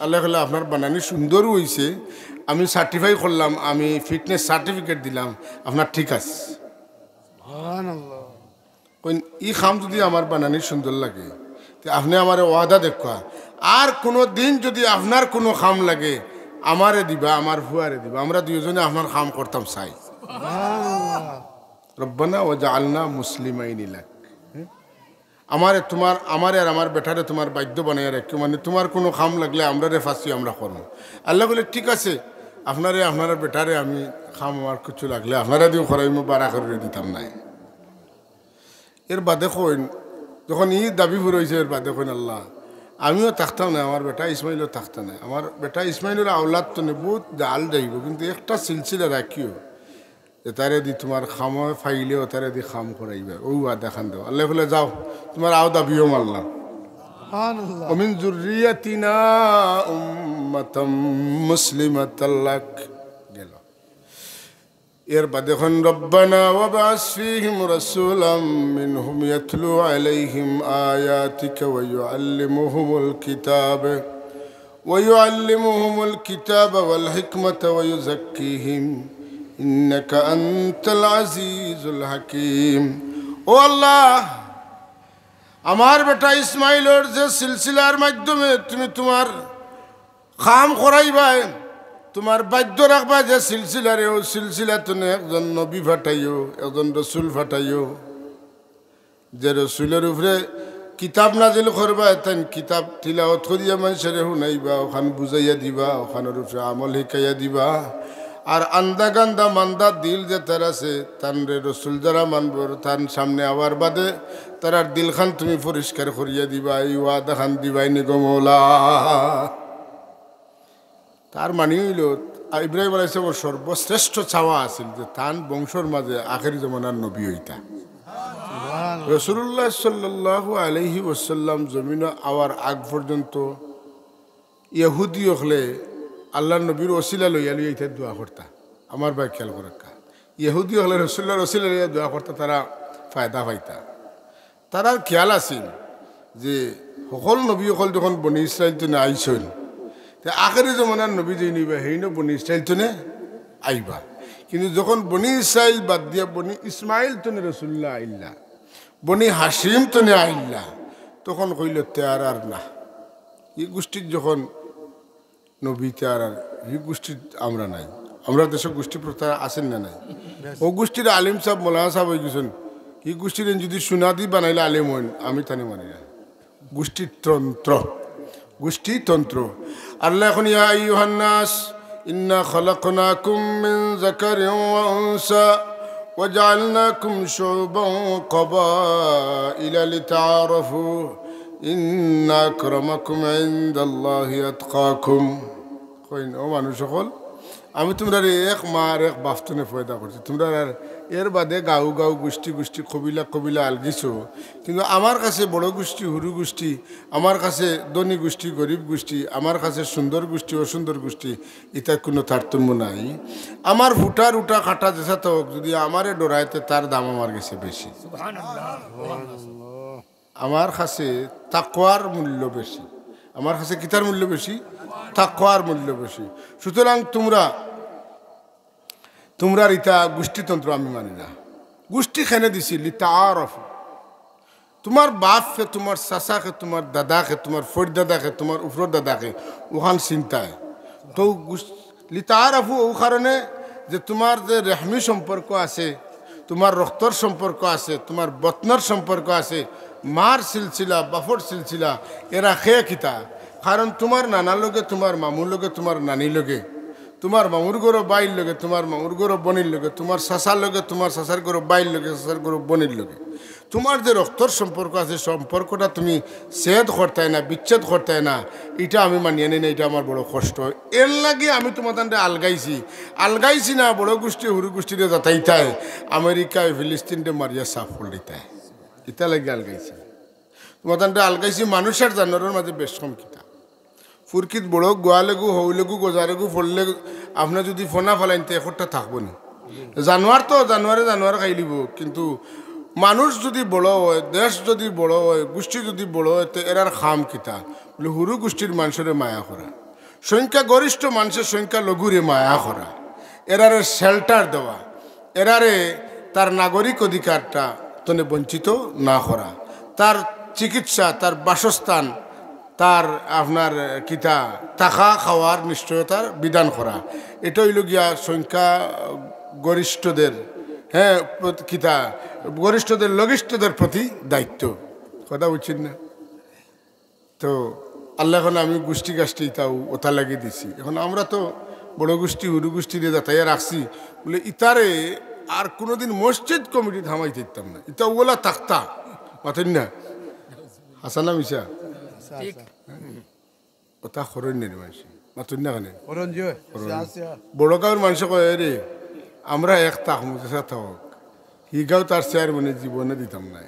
আল্লাহ কইলা আপনার বানানি সুন্দর হইছে আমি সার্টিফাই করলাম আমি ফিটনেস সার্টিফিকেট দিলাম আপনার ঠিক আছে সুবহানাল্লাহ কইন ই খাম যদি আমার বানানি সুন্দর লাগে তো আপনি আমার ওয়াদা দেখা আর কোনো দিন যদি আপনার কোনো খাম লাগে আমারে দিবা আমার ফুয়ারে দিবা আমরা দুইজনে আপনার খাম করতাম চাই রব্বানা ওয়াজআলনা মুসলিমাইনি লাক আমারে তোমার আমারে আর আমার বেটারে তোমার বাধ্য বানাইয়া রাখি মানে তোমার কোনো খাম লাগলে আমরা রে ফাঁসি আমরা করব আল্লাহ বলে ঠিক আছে আপনারে আপনার বেটারে আমি খাম আমার কিছু লাগলে আপনারা দিও করাই বাড়া করে দিতাম না এর বাদে কইন যখন ই দাবি ফুরাইছে এর বাদে কইন আল্লাহ আমিও থাকতাম না আমার বেটা ইসমাইলও থাকতো না আমার বেটা ইসমাইলের আওলাদ তো নেই বহুত জাল যাইব কিন্তু একটা সিলসিলা রাখিও যে তারে দি তোমার খাম ফাইলেও তারে দি খাম করাইবে ও দেখান দেও আল্লাহ বলে যাও তোমার আও দাবিও মারলাম ومن ذريتنا أمة مسلمة لك গেল এর বাদে এখন রব্বানা ওয়াবাস ফীহিম রাসূলাম মিনহুম ইয়াতলু আলাইহিম আয়াতিকা ওয়া ইউআল্লিমুহুমুল কিতাবা ওয়াল হিকমাতা ওয়া ইউযাক্কিহিম ইন্নাকা আনতাল আজিজুল হাকীম ও আল্লাহ আমার বেটা ইসমাইলের যে সিলসিলার মাধ্যমে তুমি তোমার বানানি সুন্দর হইছে আমি চাই তুমি আমার বেটারে তুমি আমার খানদানের লোকে তুমি আমার ঔলাদরে তুমি আমার ঔলাদের ঔলাদ তুমি তোমার খাম করাইবাই তোমার বাধ্য রাখবা যে সিলসিলারে ও সিলসিলা তুমি একজন নবী ফাটাইও একজন রসুল ফাটাইও যে রসুলের উপরে কিতাব নাজিল করবা তাই কিতাব তিলাওয়াত করিয়া মানুষের শুনাইবা ওখান বুঝাইয়া দিবা ওখানের উপরে আমল শিকাইয়া দিবা আর আন্দা গান্দা মান্দা দিল যে তার আছে তার রসুল যারা মানব তার সামনে আবার বাদে তার দিল খান তুমি পরিষ্কার করিয়া দিবা এই ওয়াদা খান দিবাই নিগমলা। তার মানে হইল ইব্রাহিম আলাইহিস সালামের সর্বশ্রেষ্ঠ চাওয়া আছিল যে তান বংশর মাঝে আখেরি জমানার নবী হইতা। রাসূলুল্লাহ সাল্লাল্লাহু আলাইহি ওয়াসাল্লাম জমিনে আওয়ার আগ পর্যন্ত ইহুদি হলে আল্লাহর নবীর ওসিলা লইয়া লইয়া ইতা দোয়া করতা। আমার ভাই খেয়াল করা ইহুদি হলে রাসূলুল্লাহর ওসিলা লইয়া দোয়া করতা, তারা ফায়দা পাইতা। তারা খেয়াল আছিল যে সকল নবী সকল যখন বনি ইসরাইল তো আইসন আখেরি জমানার নবী যে নিবা সেই বনি ইসরাইল তো আইবা, কিন্তু যখন বনি ইসরাইল বাদ দিয়া বনি ইসমাইল তো রাসূলুল্লাহ আইল্লা, বনি হাসিম তো আইল্লা, তখন কইল তেয়ার আর না এই গোষ্ঠীর যখন নবী তেয়ার আর এই গোষ্ঠীর আমরা নাই। আমরা দেশের গোষ্ঠী প্রথা আছেন না নাই? ও গোষ্ঠীর আলিম সাহেব মৌলানা সাহেব হয়ে গেছেন, এই গোষ্ঠীর যদি সুনাদি বানাইলে আলিম হইন, আমি তানে মানি না। গোষ্ঠীর তন্ত্র, গোষ্ঠী তন্ত্র। আল্লাহ এখন ইয়া আইয়ুহান নাস ইন্না খালাকনাকুম মিন যাকারিন ওয়া উনসা ওয়া জাআলনাকুম শুউবান ওয়া ক্বাবাইলা লিতাআরাফু ইন্না আকরামাকুম ইনদাল্লাহি আতকাকুম। কইন ও মানুষ সকল, আমি তোমরা এক মার এক বাফতনে পয়দা করছি, তোমরা এর বাদে গাঁও গাঁও গোষ্ঠী গোষ্ঠী কবিলা কবিলা আলগিছো, কিন্তু আমার কাছে বড় গোষ্ঠী হুরু গোষ্ঠী, আমার কাছে ধনী গোষ্ঠী গরিব গোষ্ঠী, আমার কাছে সুন্দর গোষ্ঠী অসুন্দর গোষ্ঠী, এটা কোনো তারতম্য নাই। আমার ফুটার উঠা কাটা যেসা তো যদি আমারে ডরাইতে তার দাম আমার কাছে বেশি। আমার কাছে তাকওয়ার মূল্য বেশি, আমার কাছে কিতার মূল্য বেশি? তাকওয়ার মূল্য বেশি। সুতরাং তোমরা ইতা গোষ্ঠীতন্ত্র আমি মানি না। গোষ্ঠী খেনে দিছি লিতাআরাফু, তোমার বাপকে তোমার চাচাকে তোমার দাদাকে তোমার ফর দাদাকে তোমার উফর দাদাকে ওখান চিন্তায় তো লিতাআরাফু ও কারণে যে তোমার যে রেহমি সম্পর্ক আছে, তোমার রক্তর সম্পর্ক আছে, তোমার বতনর সম্পর্ক আছে, মার সিলসিলা বাফর সিলসিলা এরা খেয়ে কিতা, কারণ তোমার নানার লগে তোমার মামুর লগে তোমার নানির লগে, তোমার মামুর গরো বাইর লগে তোমার মামুর গরো বনির লগে, তোমার চাচার লগে তোমার চাচার গরো বাইর লগে চাচার গরো বনির লগে, তোমার যে রক্তর সম্পর্ক আছে সম্পর্কটা তুমি ছেদ করতাই না, বিচ্ছেদ করতাই না, এটা আমি মানিয়ে নিই না, এটা আমার বড় কষ্ট। এর লাগে আমি তোমার তান্ডে আলগাইছি না, বড় গোষ্ঠী হুরু গোষ্ঠীরে যাতাইতায় আমেরিকায় ফিলিস্তিনটে মারিয়া সাফ করে দিতায়, এটা লাগে আলগাইছি। তোমার তান্ডে আলগাইছি মানুষের জানোয়ারের মাঝে বেশ কম কিতা ফুরকিত বড় গোয়ালেগু হইলেগু গোজারেগু ফললে আপনার যদি ফোনা ফেলাইতে একটা থাকবো না। জানোয়ার তো জানোয়ারে খাই লিব, কিন্তু মানুষ যদি বড় হয়, দেশ যদি বড় হয়, গোষ্ঠী যদি বড় হয়, তো এরার খাম কিতা বলে হুরু গোষ্ঠীর মানুষের মায়া করা, সংখ্যা গরিষ্ঠ মানুষের সংখ্যা লঘুরে মায়া করা, এরারে শেল্টার দেওয়া, এরারে তার নাগরিক অধিকারটা তনে বঞ্চিত না করা, তার চিকিৎসা, তার বাসস্থান, তার আপনার কিতা থাকা খাওয়ার নিশ্চয়তার বিধান করা, এটা হইল গিয়া সংখ্যা গরিষ্ঠদের কিতা গরিষ্ঠদের লঘিষ্ঠদের প্রতি দায়িত্ব। কথা বুঝছেন না? তো আল্লাহ এখন আমি গোষ্ঠী গাষ্ঠী তাও ওটা লাগিয়ে দিছি। এখন আমরা তো বড় গোষ্ঠী হুরু গোষ্ঠীরে যাতাইয়া রাখছি বলে ইতারে আর কোনোদিন মসজিদ কমিটি থামাই দিতাম না, ইতা ওগুলা থাকতা মাতেন না। হাসানা মিশা ওটা খরণ্যের মানুষ মাতুন না কেন বড় গাঁর মানুষ কয় রে আমরা এক তাক মুসা থাক, হি গাঁও তার চেয়ার মানে জীবনে দিতাম না,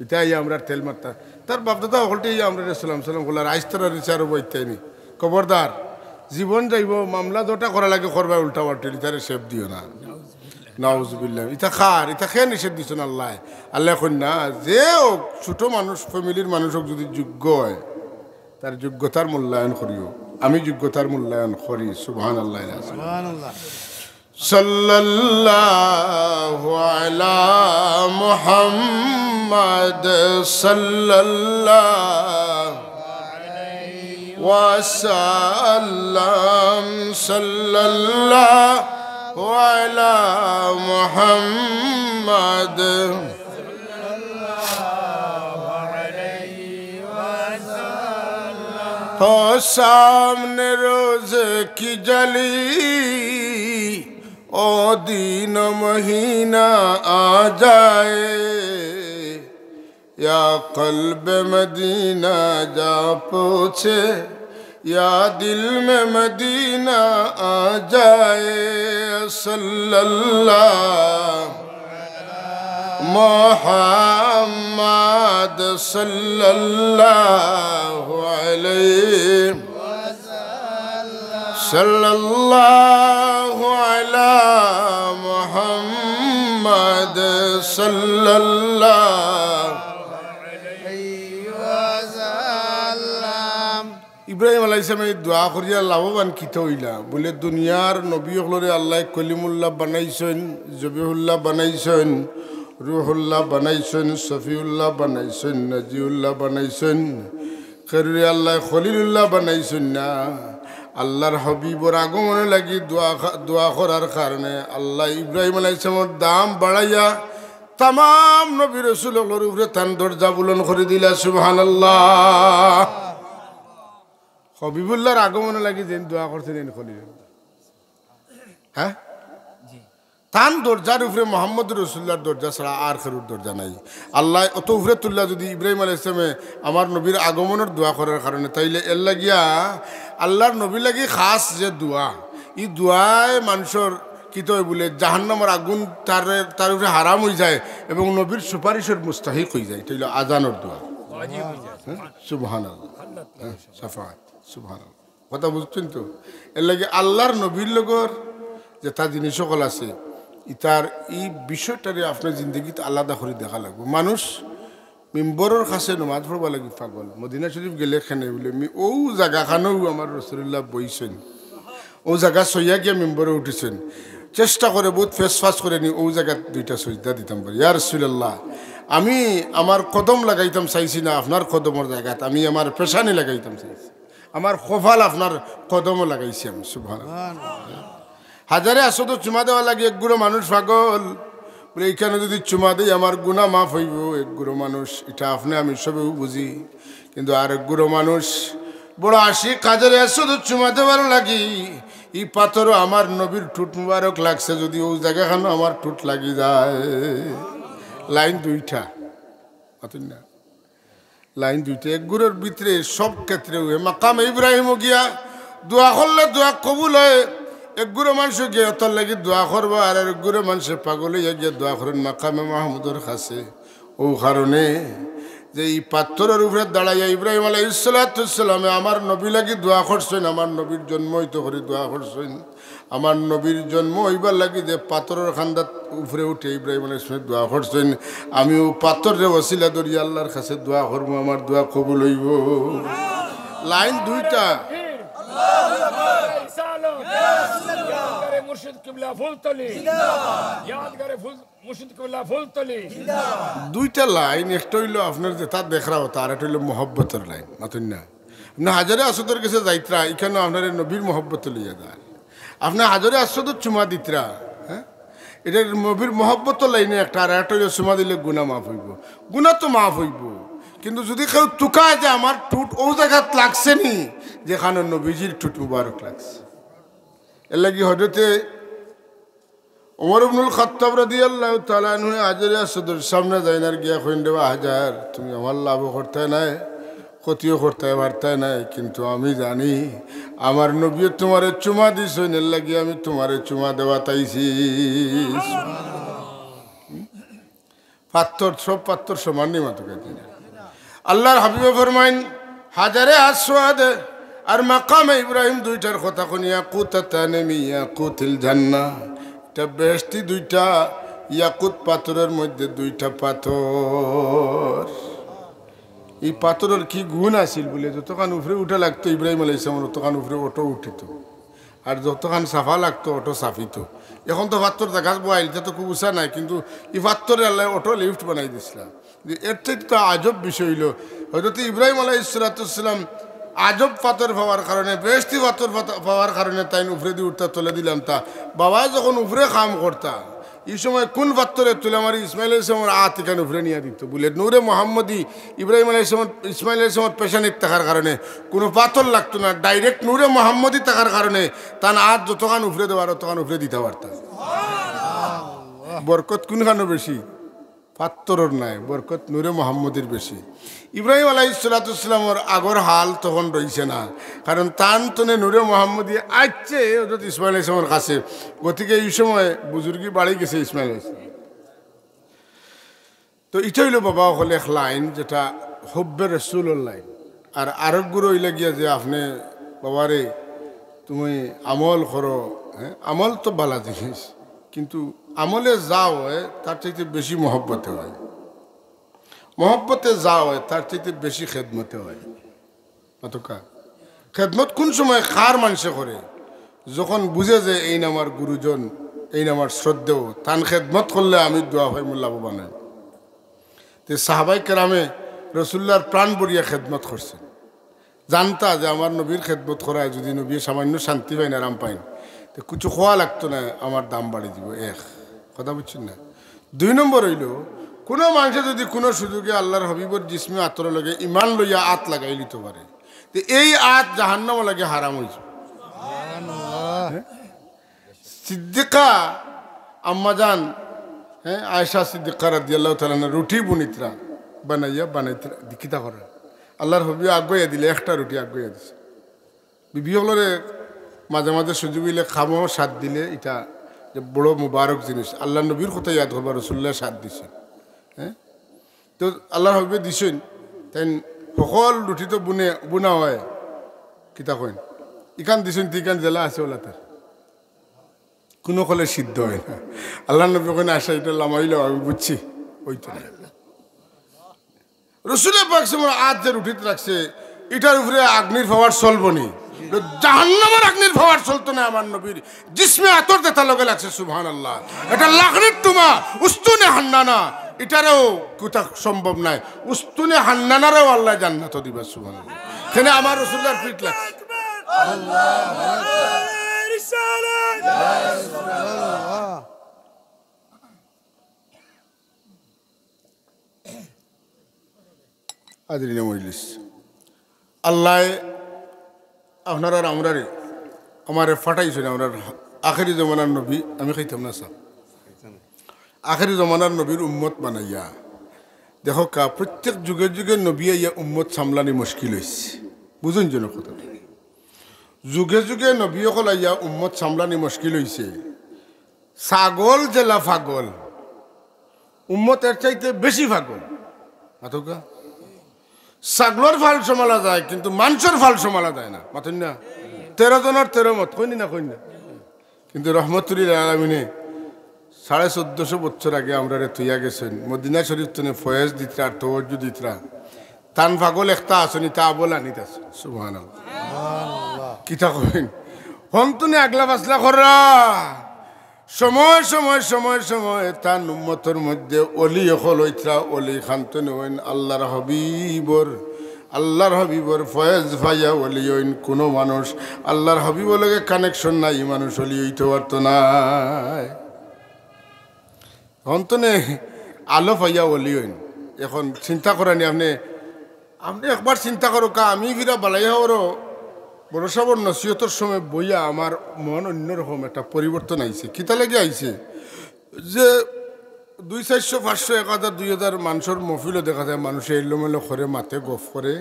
এটা আমরা তেল মারতাম। তার বাপদাদা হলটে আমরা সালাম সালাম করলাম আইস্তার চেয়ার হবো ইত্যাদি খবরদার জীবন যাইব মামলা দুটা করা লাগে করবা উল্টা পাল্টি তারে সেফ দিও না। নাউজুবিল্লাহ ইতা খার ইতা খেয়ে নিষেধ দিচ্ছেন আল্লাহ। আল্লাহ এখন না যে ছোট মানুষ ফ্যামিলির মানুষ হোক যদি যোগ্য হয় তার যোগ্যতার মূল্যায়ন করিও, আমি যোগ্যতার মূল্যায়ন করি। সুবহানাল্লাহ সুবহানাল্লাহ। সাল্লাল্লাহু আলা মুহাম্মাদ সাল্লাল্লাহু আলাইহি وسلم صلى الله على محمد हो सामने रोज की जली ओ दिन महीना आ जाए या कल्ब मदीना जा पूछे या दिल में मदीना आ जाए सल्लल्लाहु मोहम्मद सल्लल्लाहु अलैहि सल्लल्लाहु अला मोहम्मद सल्लल्लाहु अलैहि वसल्लम। ইব্রাহিম আলাইহিস সালাম এই দোয়া করিয়া লাভবান কিতা হইলা বলে দুনিয়ার নবী হলরে আল্লাহ কলিমুল্লাহ বানাইছেন, জবিহুল্লাহ বানাইছেন, রুহুল্লাহ বানাইছেন, সফিউল্লাহ বানাইছেন, নাজিউল্লাহ বানাইছেন, খেরুরে আল্লাহ খলিলুল্লাহ বানাইছেন না। আল্লাহর হাবিবর আগমনে লাগি দোয়া করার কারণে আল্লাহ ইব্রাহিম আলাইহিস সালামের দাম বাড়াইয়া তাম নবী রাসূলুল্লাহর উপরে তান দরজা বুলন্দ করে দিলা সুবহানাল্লাহ। হাবিবুল্লাহর আগমনে লাগি যেন দোয়া করছেন এন খলিল, হ্যাঁ তান দরজার উপরে মোহাম্মদ রসুল্লাহর দরজা ছাড়া আর খেরুর দরজা নাই। আল্লাহ অত উপরে তুল্লা যদি ইব্রাহিম আলাইহিস সালামে আমার নবীর আগমনের দোয়া করার কারণে তাইলে এর লাগিয়া আল্লাহর নবী লাগি খাস যে দোয়া, এই দোয়ায় মানুষের কিত বলে জাহান্নামের আগুন তার উপরে হারাম হয়ে যায় এবং নবীর সুপারিশের মুস্তাহিক হয়ে যায়। তাইলে আজানের দোয়া সুবহানাল্লাহ, শাফাআত সুবহানাল্লাহ। কথা বুঝছেন তো? এর লাগে আল্লাহর নবীর লগর যে তার জিনিস সকল আছে ইতার এই বিষয়টারে আপনার জিন্দগিতে আলাদা করে দেখা লাগবে। মানুষ মিম্বরের কাছে নমাজ পড়বা লাগি পাগল, মদিনা শরীফ গেলে খানে বলে ও জায়গাখানেও আমার রাসূলুল্লাহ বইছেন, ও জায়গা সইয়া গিয়া মিম্বরে উঠেছেন, চেষ্টা করে বহুত ফেসফাস করে নি ও জায়গা দুইটা সজদা দিতাম পারি। ইয়া রাসূলুল্লাহ আমি আমার কদম লাগাইতাম চাইছি না আপনার কদমের জায়গাত, আমি আমার পেশানি লাগাইতাম চাইছি, আমার কপাল আপনার কদমও লাগাইছি আমি। সুবহানাল্লাহ। হাজারে আসতো চুমা দেওয়া লাগে এক গুঁড়ো মানুষ পাগল বলে এইখানে যদি চুমা দিই আমার গুণা মাফ হইব। এক গুঁড়ো মানুষ এটা আপনি আমি সবেও বুঝি, কিন্তু আর এক গুঁড়ো মানুষ বড় আশি কাজারে আসতো চুমা দেওয়ার লাগি এই পাথরও আমার নবীর ঠুট মুবারক লাগছে, যদি ও জায়গাখানো আমার ঠুট লাগি যায়। লাইন দুইটা না, লাইন দুইটা এক গুঁড়োর ভিতরে সব ক্ষেত্রে মাকাম ইব্রাহিমও গিয়া দোয়া করলে দোয়া কবুল হয়। এক গুঁড়ো মানুষ গিয়ে অতর লাগি দোয়া করবো আর এক গুঁড়ো মানুষের পাগল হইয়া গিয়ে দোয়া করেন মাকামে মাহমুদর কাছে। ও কারণে যে এই পাথরের উপরে দাঁড়াইয়া ইব্রাহিম আলাইহিস সালামে আমার নবী লাগি দোয়া করছেন, আমার নবীর জন্ম হইতে করে দোয়া করছেন। আমার নবীর জন্ম হইবার লাগি যে পাথরের খান্দাত উপরে উঠে ইব্রাহিম আলাইহিস সালাম দোয়া করছেন, আমিও পাথরের ওসিলা ধরিয়া আল্লাহর কাছে দোয়া করবো, আমার দোয়া কবুল হইব। লাইন দুইটা। দুইটা লাইন, একটা হইল আপনার যে তার দেখা হতো, আর একটা হইল মহব্বতের লাইন। মাতুন না আপনি হাজারে আসদের কাছে যাইতরা, এখানে আপনার নবীর মহব্বত লইয়া যায়। আপনার হাজারে আসদ চুমা দিতরা, হ্যাঁ এটা নবীর মহব্বত লাইনে একটা, আর একটা হইল চুমা দিলে গুণা মাফ হইব। গুণা তো মাফ হইব, কিন্তু যদি কেউ টুকায় যে আমার টুট ও জায়গাত লাগছে নি যেখানে নবীজির টুট মুবারক লাগছে। এর লাগি হজরতে ওমর ইবনুল খাত্তাব রাদিয়াল্লাহু তাআলা আনহু হাজারে আসদের সামনে যাইনার গিয়া কইন দেবা হাজার তুমি আমার লাভ করতে নাই, ক্ষতিও করতে পারতে নাই, কিন্তু আমি জানি আমার নবী তোমারে চুমা দিছেন, এর লাগি আমি তোমারে চুমা দেওয়া তাইছি। পাথর সব পাথর সমান নি মাতুকে দিনা। আল্লাহর হাবিবে ফরমাইন হাজারে আসওয়াদ আর মাকামে ইব্রাহিম দুইটার কথা শুনিয়া কুতাতানে মিয়া কুতিল জান্নাহ, এটা বেহেশতি দুইটা ইয়াকুত পাথরের মধ্যে দুইটা পাথর। এই পাথরের কি গুণ আছিল বলে যতখান উপরে উঠে লাগতো ইব্রাহিম আলাইহিস সালাম ততখান উপরে অটো উঠিত, আর যতখান সাফা লাগতো অটো সাফিত। এখন তো পাথর দেখা বয়াইল, এটা তো খুব উঁচা নাই, কিন্তু এই পাথরে আল্লাহ অটো লিফট বানাই দিছিলাম। এর থেকে তো আজব বিষয় হইল হযরত ইব্রাহিম আলাইহিস সালাম আজব পাথর পাওয়ার কারণে বেশটি পাথর পাওয়ার কারণে তাই উপরে দিয়ে উঠতা তুলে দিলাম তা বাবা যখন উপরে কাম করতা এই সময় কোন পাত্তরে তুলে মারি ইসমাইল ইসলামের এখানে উপরে নিয়ে দিত বলে নূরে মোহাম্মদী ইব্রাহিম আলাইহিস সালাম ইসমাইল আলাইহিস সালামের পেশানির থাকার কারণে কোনো পাথর লাগতো না, ডাইরেক্ট নূরে মোহাম্মদী থাকার কারণে তার যতখান উপরে দেওয়ার ততখান উপরে দিতে পারতাম। বরকত কোনখানে বেশি? পাত্তরের নাই, বরকত নূরে মোহাম্মদের বেশি। ইব্রাহিম আলাইহিসসালামের আগর হাল তখন রয়েছে না, কারণ তান তনে নূরে মোহাম্মদী আসছে হযরত ইসমাইল আলাইহিস সালামের কাছে। গতিকে এই সময় বুজুর্গি বাড়ি গেছে ইসমাইল আলাইহিস সালাম। তো এটা হইল বাবা হলে এক লাইন যেটা হব্বে রসুলের লাইন। আর আরোগ্য হইলে গিয়া যে আপনি বাবারে তুমি আমল করো, হ্যাঁ আমল তো ভালো জিনিস, কিন্তু আমলে যা হয় তার চাইতে বেশি মহব্বতে হয়, মহব্বতে যা হয় তার চাইতে বেশি খেদমতে হয়। অতকা খেদমত কোন সময় কার মানুষে করে? যখন বুঝে যে এই আমার গুরুজন, এই আমার শ্রদ্ধেয়, তান খেদমত করলে আমি দোয়া হয় লাভবান হয়। তো সাহাবাই কেরামে রসুল্লাহর প্রাণ বরিয়া খেদমত করছেন, জানতা যে আমার নবীর খেদমত করায় যদি নবী সামান্য শান্তি পাইন আরাম পাইন তো কিছু খোয়া লাগতো না, আমার দাম বাড়ি দিব। এক কথা বুঝছেন না। 2 নম্বর হইল কোনো মানুষে যদি কোনো সুযোগে আল্লাহর হবিবর জিসমে আতর লাগে ইমান লইয়া আত লাগাই লিতে পারে, তো এই আত জাহান্নাম লাগে হারাম হয়েছে। সিদ্দিকা আম্মাজান, হ্যাঁ আয়েশা সিদ্দিকা রাদিয়াল্লাহু তাআলা রুটি বুনিতরা বানাইতে দীক্ষিতা করে আল্লাহর হবিব আগুয়া দিলে একটা রুটি আগুয়া দিছে। বিবি হলরে মাঝে মাঝে সুযোগ হইলে খামো সাথ দিলে এটা যে বড় মুবারক জিনিস। আল্লাহ নবীর কথা ইয়াদ করবা, রসুল্লাহ সাথ দিছেন। হ্যাঁ তো আল্লাহর হবিবে দিছেন, তাই সকল রুটি তো বুনা হয় কিতা কইন ইখান দিছেন তিখান জেলা আছে ওলা তার কোনো কলে সিদ্ধ হয় না। আল্লাহ নবী ওখানে আসা এটা লামাইল আমি বুঝছি ওইটা রসুলের পাক সময় আজ যে রুটিতে রাখছে এটার উপরে আগ্নির ফাওয়ার চলবো নি, জাহান্নামের আগ্নির ফাওয়ার চলতো না আমার নবীর জিসমে আতর দেতা লগে লাগছে। সুবহানাল্লাহ, এটা লাকড়ির টুমা উস্তুনে হান্নানা, এটারও কোথা সম্ভব নাই। উস্তুনে হান্নানারও আল্লাহ জান্নাত দিবা। সুবহানাল্লাহ, এখানে আমার রসুল্লাহর ফিট লাগছে। আদরিনে মজলিস, আল্লাহ আপনার আর আমরারে আমার ফাটাইছেন। আমরা আখেরি জমানার নবী, আমি খাইতাম না সব আখেরি জমানার নবীর উম্মত বানাইয়া দেখো কা প্রত্যেক যুগে যুগে নবী ইয়া উম্মত সামলানি মুশকিল হয়েছে। বুঝুন যেন কথা, যুগে যুগে নবী অকল ইয়া উম্মত সামলানি মুশকিল হয়েছে। ছাগল জেলা পাগল, উম্মতের চাইতে বেশি পাগল। মাথকা ছাগলের ফাল সমালা যায় কিন্তু মানুষের ফাল সমালা যায় না। মাথুন না 13 জনের 13 মত কইনি না কইনি না, কিন্তু রহমতুল্লিল আলামিনে 1450 বছর আগে আমরা তুইয়া গেছেন মদিনা শরীফ তনে ফয়েজ দিতরা আর তওয়াজ্জু দিতরা তান পাগল একটা আসনি তা বলা নিত আছে। সুবহানাল্লাহ, কিতা কইন হন্তনে আগলা ফাসলা করা সময় সময় সময় সময় তার উম্মতের মধ্যে অলি হল ইতরা অলি খান্তন হইন আল্লাহর হবিবর ফয়েজ ভাইয়া অলি হইন। কোনো মানুষ আল্লাহর হবিবর লগে কানেকশন নাই, মানুষ অলি হইতে পারত নাই। হন্তনে আলো ভাইয়া অলি হইন। এখন চিন্তা করেনি আপনি একবার চিন্তা করো কা আমি ফিরা বালাই হওয়ারও বড় সবর নসিহতর সময় বইয়া আমার মন অন্যরকম একটা পরিবর্তন আইছে। কিতা লেগে আইছে যে 200, 400, 500, 1000, 2000 মানুষের মফিলও দেখা যায় মানুষে এলোমেলো করে মাথে গফ করে,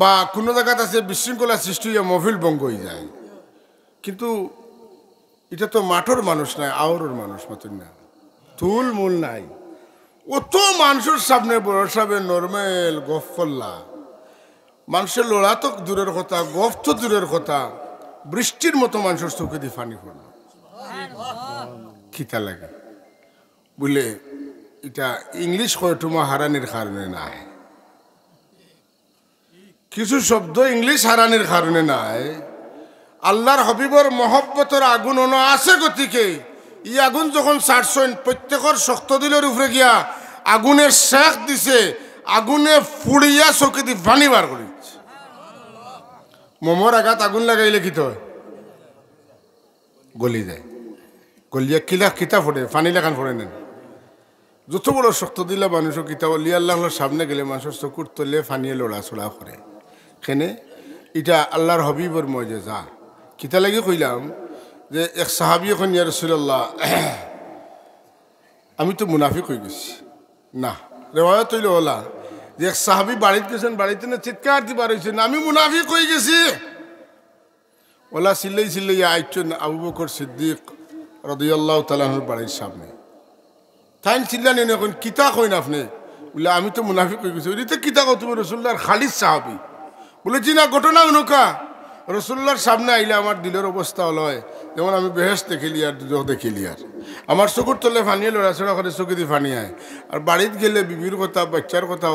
বা কোনো জায়গাতে আছে বিশৃঙ্খলা সৃষ্টি হইয়া মফিল ভঙ্গ হয়ে যায়। কিন্তু এটা তো মাঠের মানুষ নাই, আওরের মানুষ মতন না, তুল মূল নাই। অত মানুষের সামনে বড় সামনে নর্মেল গফ করলা, মানুষের লড়া তো দূরের কথা, গফ তো দূরের কথা, বৃষ্টির মতো মানুষের চোখে দিয়ে পানি পড়ল। খিতা লাগে বলে এটা ইংলিশ কয়টুমা হারানির কারণে নাই, কিছু শব্দ ইংলিশ হারানির কারণে নাই। আল্লাহর হবিবর মহব্বতের আগুন অন আছে। গতিকে ই আগুন যখন ছাড়ছেন প্রত্যেকের শক্ত দিলের উপরে গিয়া আগুনের শেখ দিছে, আগুনে ফুড়িয়া চোখে দিয়ে পানি বার করেছে। মোমোর আঘাত আগুন লাগাইলে কি হয় গলি যায় গলিয়া কিলা কিতা ফোড়ে পানি লাগান ফোড়ে নেন যত বড় শক্ত দিলে মানুষও কিতা অলি আল্লাহর সামনে গেলে মানুষের চকুর তলে ফানিয়ে লড়াচড়া করে সেনে এটা আল্লাহর হবিবর মজেজা কিতা লাগি কইলাম যে এক সাহাবি এখন ইয়া রাসূলুল্লাহ আমি তো মুনাফিক হয়ে গেছি না রেওয়ায়ত হইল ওলা যে এক সাহাবি বাড়িতে গেছেন বাড়িতে না চিৎকার দিবার হয়েছেন আমি মুনাফিক হয়ে গেছি ওলা চিল্লাই আইছেন আবু বকর সিদ্দিক রাদিয়াল্লাহু তাআলা আনহুর বাড়ির সামনে তাই চিল্লানি এখন কিতা কইন আপনি বলে আমি তো মুনাফিক হয়ে গেছি ওই তো কিতা কো তুমি রাসূলুল্লাহর খালিদ সাহাবি বলেছি না ঘটনা অনুকা রাসূলুল্লাহর সামনে আইলে আমার দিলের অবস্থা হলো যেমন আমি বেহেশত দেখিলি আর দুজখ দেখিলি আর আমার চকুর তলে ফানিয়ে লড়াচড়া করে চোখে দিয়ে ফানি আয় আর বাড়িতে গেলে বিবির কথা বাচ্চার কথা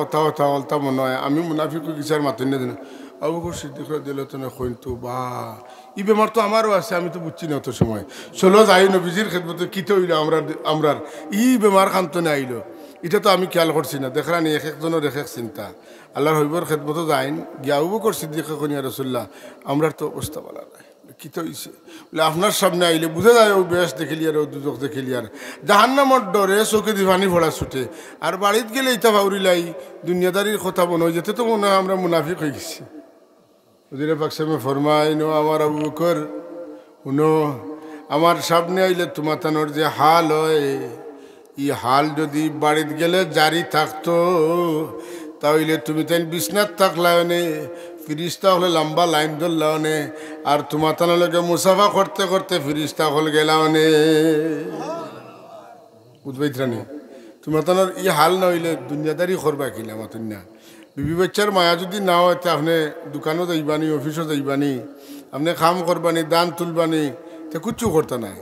হতা মনে হয় আমি মুনাফিক হয়ে গেছি আর মাতেন না দিন আবু বকর সিদ্দিক দিল তো না কইতো বা ই বেমার তো আমারও আছে আমি তো বুঝছি না অত সময় চলো যাই নবীজির খেদমতে কিতে হইল আমরার ই বেমার কান্তনে আইলো এটা তো আমি খেয়াল করছি না দেখলানি এক একজনের এক এক চিন্তা আল্লাহর হইবর খেদমতো যাইন গিয়া আবু বকর সিদ্দিক কইয়া রাসূলুল্লাহ আমরার তো অবস্থা বলা নাই কিতে হইছে বলে আপনার সামনে আইলে বুঝা যায় ও বেশ দেখিলি আর ও দুজক দেখিলি আর জাহান্নামর ডরে চোখে দি পানি ফোড়া ছুটে আর বাড়িতে গেলে ইতা ভাউরিলাই দুনিয়াদারির কথা মনে হয় যেতে তো মনে হয় আমরা মুনাফিক হয়ে গেছি হুজুরে পাক সাহেব ফরমাই নো আমার আবু বকর শুনো আমার সামনে আইলে তোমার তানোর যে হাল হয় এই হাল যদি বাড়িতে গেলে জারি থাকতো তাহলে তুমি তাই বিছনাত থাকলাও নে ফিরিস্তা হলে লম্বা লাইন ধরলাও নে আর তোমার তানোকে মুসাফা করতে করতে ফিরিস্তা হল গেলাও নে বুঝবাইত্রানি তোমার তানোর ই হাল না হইলে দুনিয়াদারি করবা কিনা মতন না বিবি বাচ্চার মায়া যদি না হয় তা আপনি দোকানও যাইবানি অফিসও যাইবানি আপনি কাম করবানি দান তুলবানি তে কিচ্ছু করতে নাই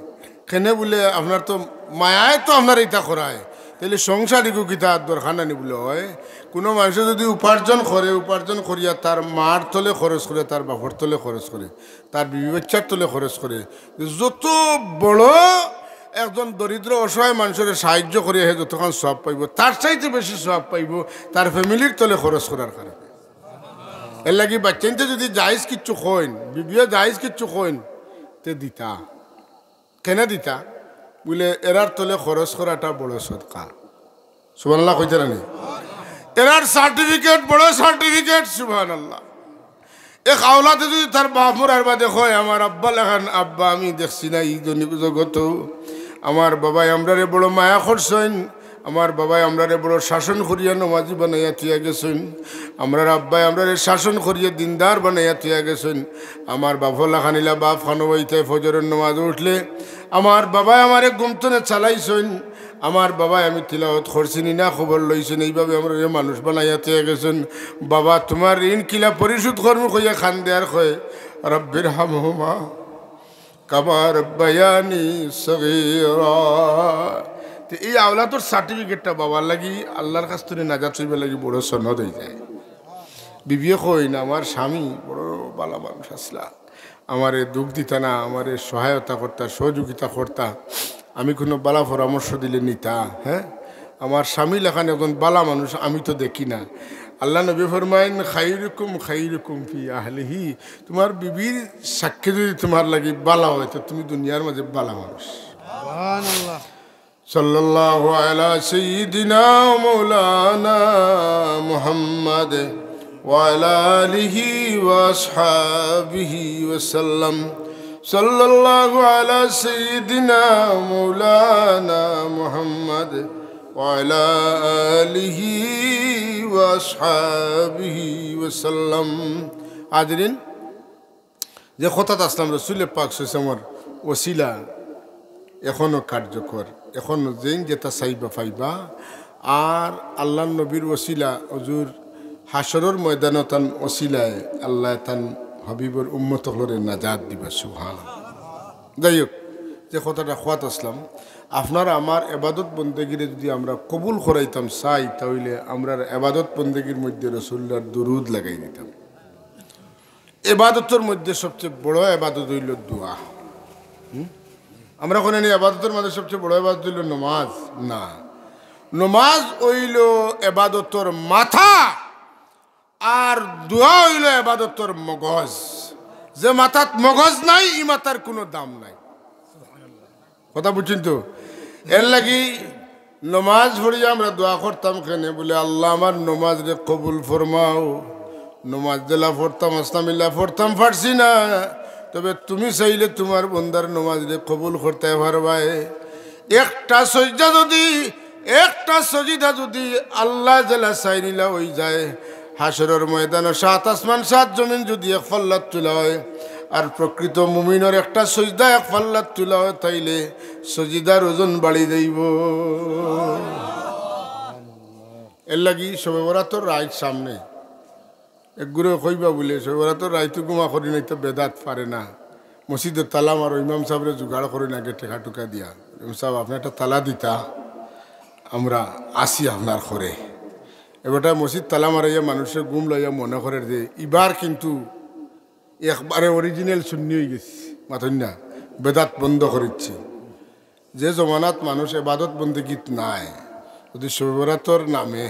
কেনে বলে আপনার তো মায়ায় তো আপনার এটা করায় তাহলে সংসারিকও কিতা দরকার নানি বলে হয় কোনো মানুষ যদি উপার্জন করিয়া তার মার তলে খরচ করে তার বাপর তলে খরচ করে তার বিবি বাচ্চার তলে খরচ করে যত বড় একজন দরিদ্র অসহায় মানুষের সাহায্য করে হে যতক্ষণ সব পাইব তার চাইতে বেশি সব পাইব তার ফ্যামিলির তলে খরচ করার কারণে এর লাগি বাচ্চাইতে যদি জায়েজ কিচ্ছু কইন বিবিও জায়েজ কিচ্ছু কইন তে দিতা কেন দিতা বলে এরার তলে খরচ করাটা বড় সদকা সুবহানাল্লাহ কইতে রানি এরার সার্টিফিকেট বড় সার্টিফিকেট সুবহানাল্লাহ এক আওলাদে যদি তার বাপ মরার বাদে হয় আমার আব্বা লেখান আব্বা আমি দেখছি না এই জগত আমার বাবাই আমরারে বড় মায়া করছেন আমার বাবাই আমরারে বড় শাসন করিয়া নমাজি বানাইয়া থিয়া গেছেন আমরার আব্বাই আমরারে শাসন করিয়া দিনদার বানাইয়া থিয়া গেছেন আমার বাপ লেখানিলা বাপ খানোবাইতে ফজরের নমাজ উঠলে আমার বাবাই আমারে গুমতনে চালাইছেন আমার বাবাই আমি তিলাওয়াত করছিনি না খবর লইছেন এইভাবে আমরা মানুষ বানাইয়া থিয়া গেছেন বাবা তোমার ঋণ কিলা পরিশোধ কর্ম কইয়া খান দেয়ার কয় রব্বির হামহুমা কামা রব্বায়ানি সগীরা এই আওলাদর সার্টিফিকেটটা বাবার লাগি আল্লাহর কাছ থেকে নাজাত চইবার লাগি বড় সনদ হয়ে যায় বিবিও কই না আমার স্বামী বড় বালা মানুষ আসলা আমারে দুঃখ দিতা না আমারে সহায়তা করতা সহযোগিতা করতা আমি কোনো বালা পরামর্শ দিলে নিতা হ্যাঁ আমার স্বামী লেখান একজন বালা মানুষ আমি তো দেখি না আল্লাহ নবী ফরমাইন খাইরুকুম ফি আহলিহি তোমার বিবির সাক্ষী যদি তোমার লাগি বালা হয় তো তুমি দুনিয়ার মাঝে বালা মানুষ সুবহানাল্লাহ সাল্লাল্লাহু আলা সাইয়্যিদিনা মাওলানা মুহাম্মদ ওয়া আলা আলিহি ওয়া আসহাবিহি ওয়া সাল্লাম সাল্লাল্লাহু আলা সাইয়্যিদিনা মাওলানা মুহাম্মদ ওয়া আলা আলিহি ওয়া আসহাবিহি ওয়া সাল্লাম হাজরিন যে কথা আসলাম রাসূল পাক সাল্লাল্লাহু আলাইহি ওসিলা এখনো কার্যকর এখনো যেন যেটা চাইবা পাইবা আর আল্লাহ নবীর ওসিলা হুজুর হাসরের ময়দানে তান ওসিলায় আল্লাহ তান হাবিবর উম্মত হলরে নাজাত দিবা সুবহানাল্লাহ যাই হোক যে কথাটা খোয়াত আসলাম আপনারা আমার এবাদত বন্দেগিরে যদি আমরা কবুল করাইতাম চাই তাহলে আমরা এবাদত বন্দেগির মধ্যে রাসূলুল্লাহর দুরুদ লাগাই দিতাম এবাদতের মধ্যে সবচেয়ে বড় এবাদত হইল দোয়া আমরা কোন এবাদতের মধ্যে সবচেয়ে বড় এবাদত হইল নমাজ না নমাজ হইল এবাদতর মাথা আর দোয়া হইল এবাদতর মগজ যে মাথাত মগজ নাই ই মাথার কোনো দাম নাই। কথা বুঝছেন তো? এর লাগি নমাজ পড়িয়া আমরা দোয়া করতাম কেন বলে, আল্লাহ আমার নমাজ রে কবুল ফরমাও। নমাজ দিলা পড়তাম, আসলামিল্লা পড়তাম, পারছি না, তবে তুমি চাইলে তোমার বন্দার নমাজ রে কবুল করতে পারবাই। একটা সজিদা যদি আল্লাহ জেলা চাই নিলা হয়ে যায়, হাসরের ময়দানে 7 আসমান 7 জমিন যদি এক পাল্লাত তোলা হয়, আর প্রকৃত মুমিনের একটা সজদা এক পাল্লাত তোলা হয়, তাইলে সজিদার ওজন বাড়ি যাইব। এর লাগি শবে বরাতর রাত সামনে একগুলো কইবা বলে, শবে বরাতর রাইতে গুমা করি নাই তো বেদাত পারে না। মসজিদের তালা মারো, ইমাম সাহেবরে জোগাড় করি না, আগে টেকা টুকা দিয়া, ইমাম সাহেব আপনি একটা তালা দিতা, আমরা আসি আপনার ঘরে। এবারটা মসজিদ তালা মারাইয়া মানুষের গুম লইয়া মনে করে যে এবার কিন্তু একবারে অরিজিনাল শূন্য হয়ে গেছি, মাথন না, বেদাত বন্ধ করেছি। যে জমানাত মানুষ এবাদত বন্দেগীত নাই, যদি শবে বরাতর নামে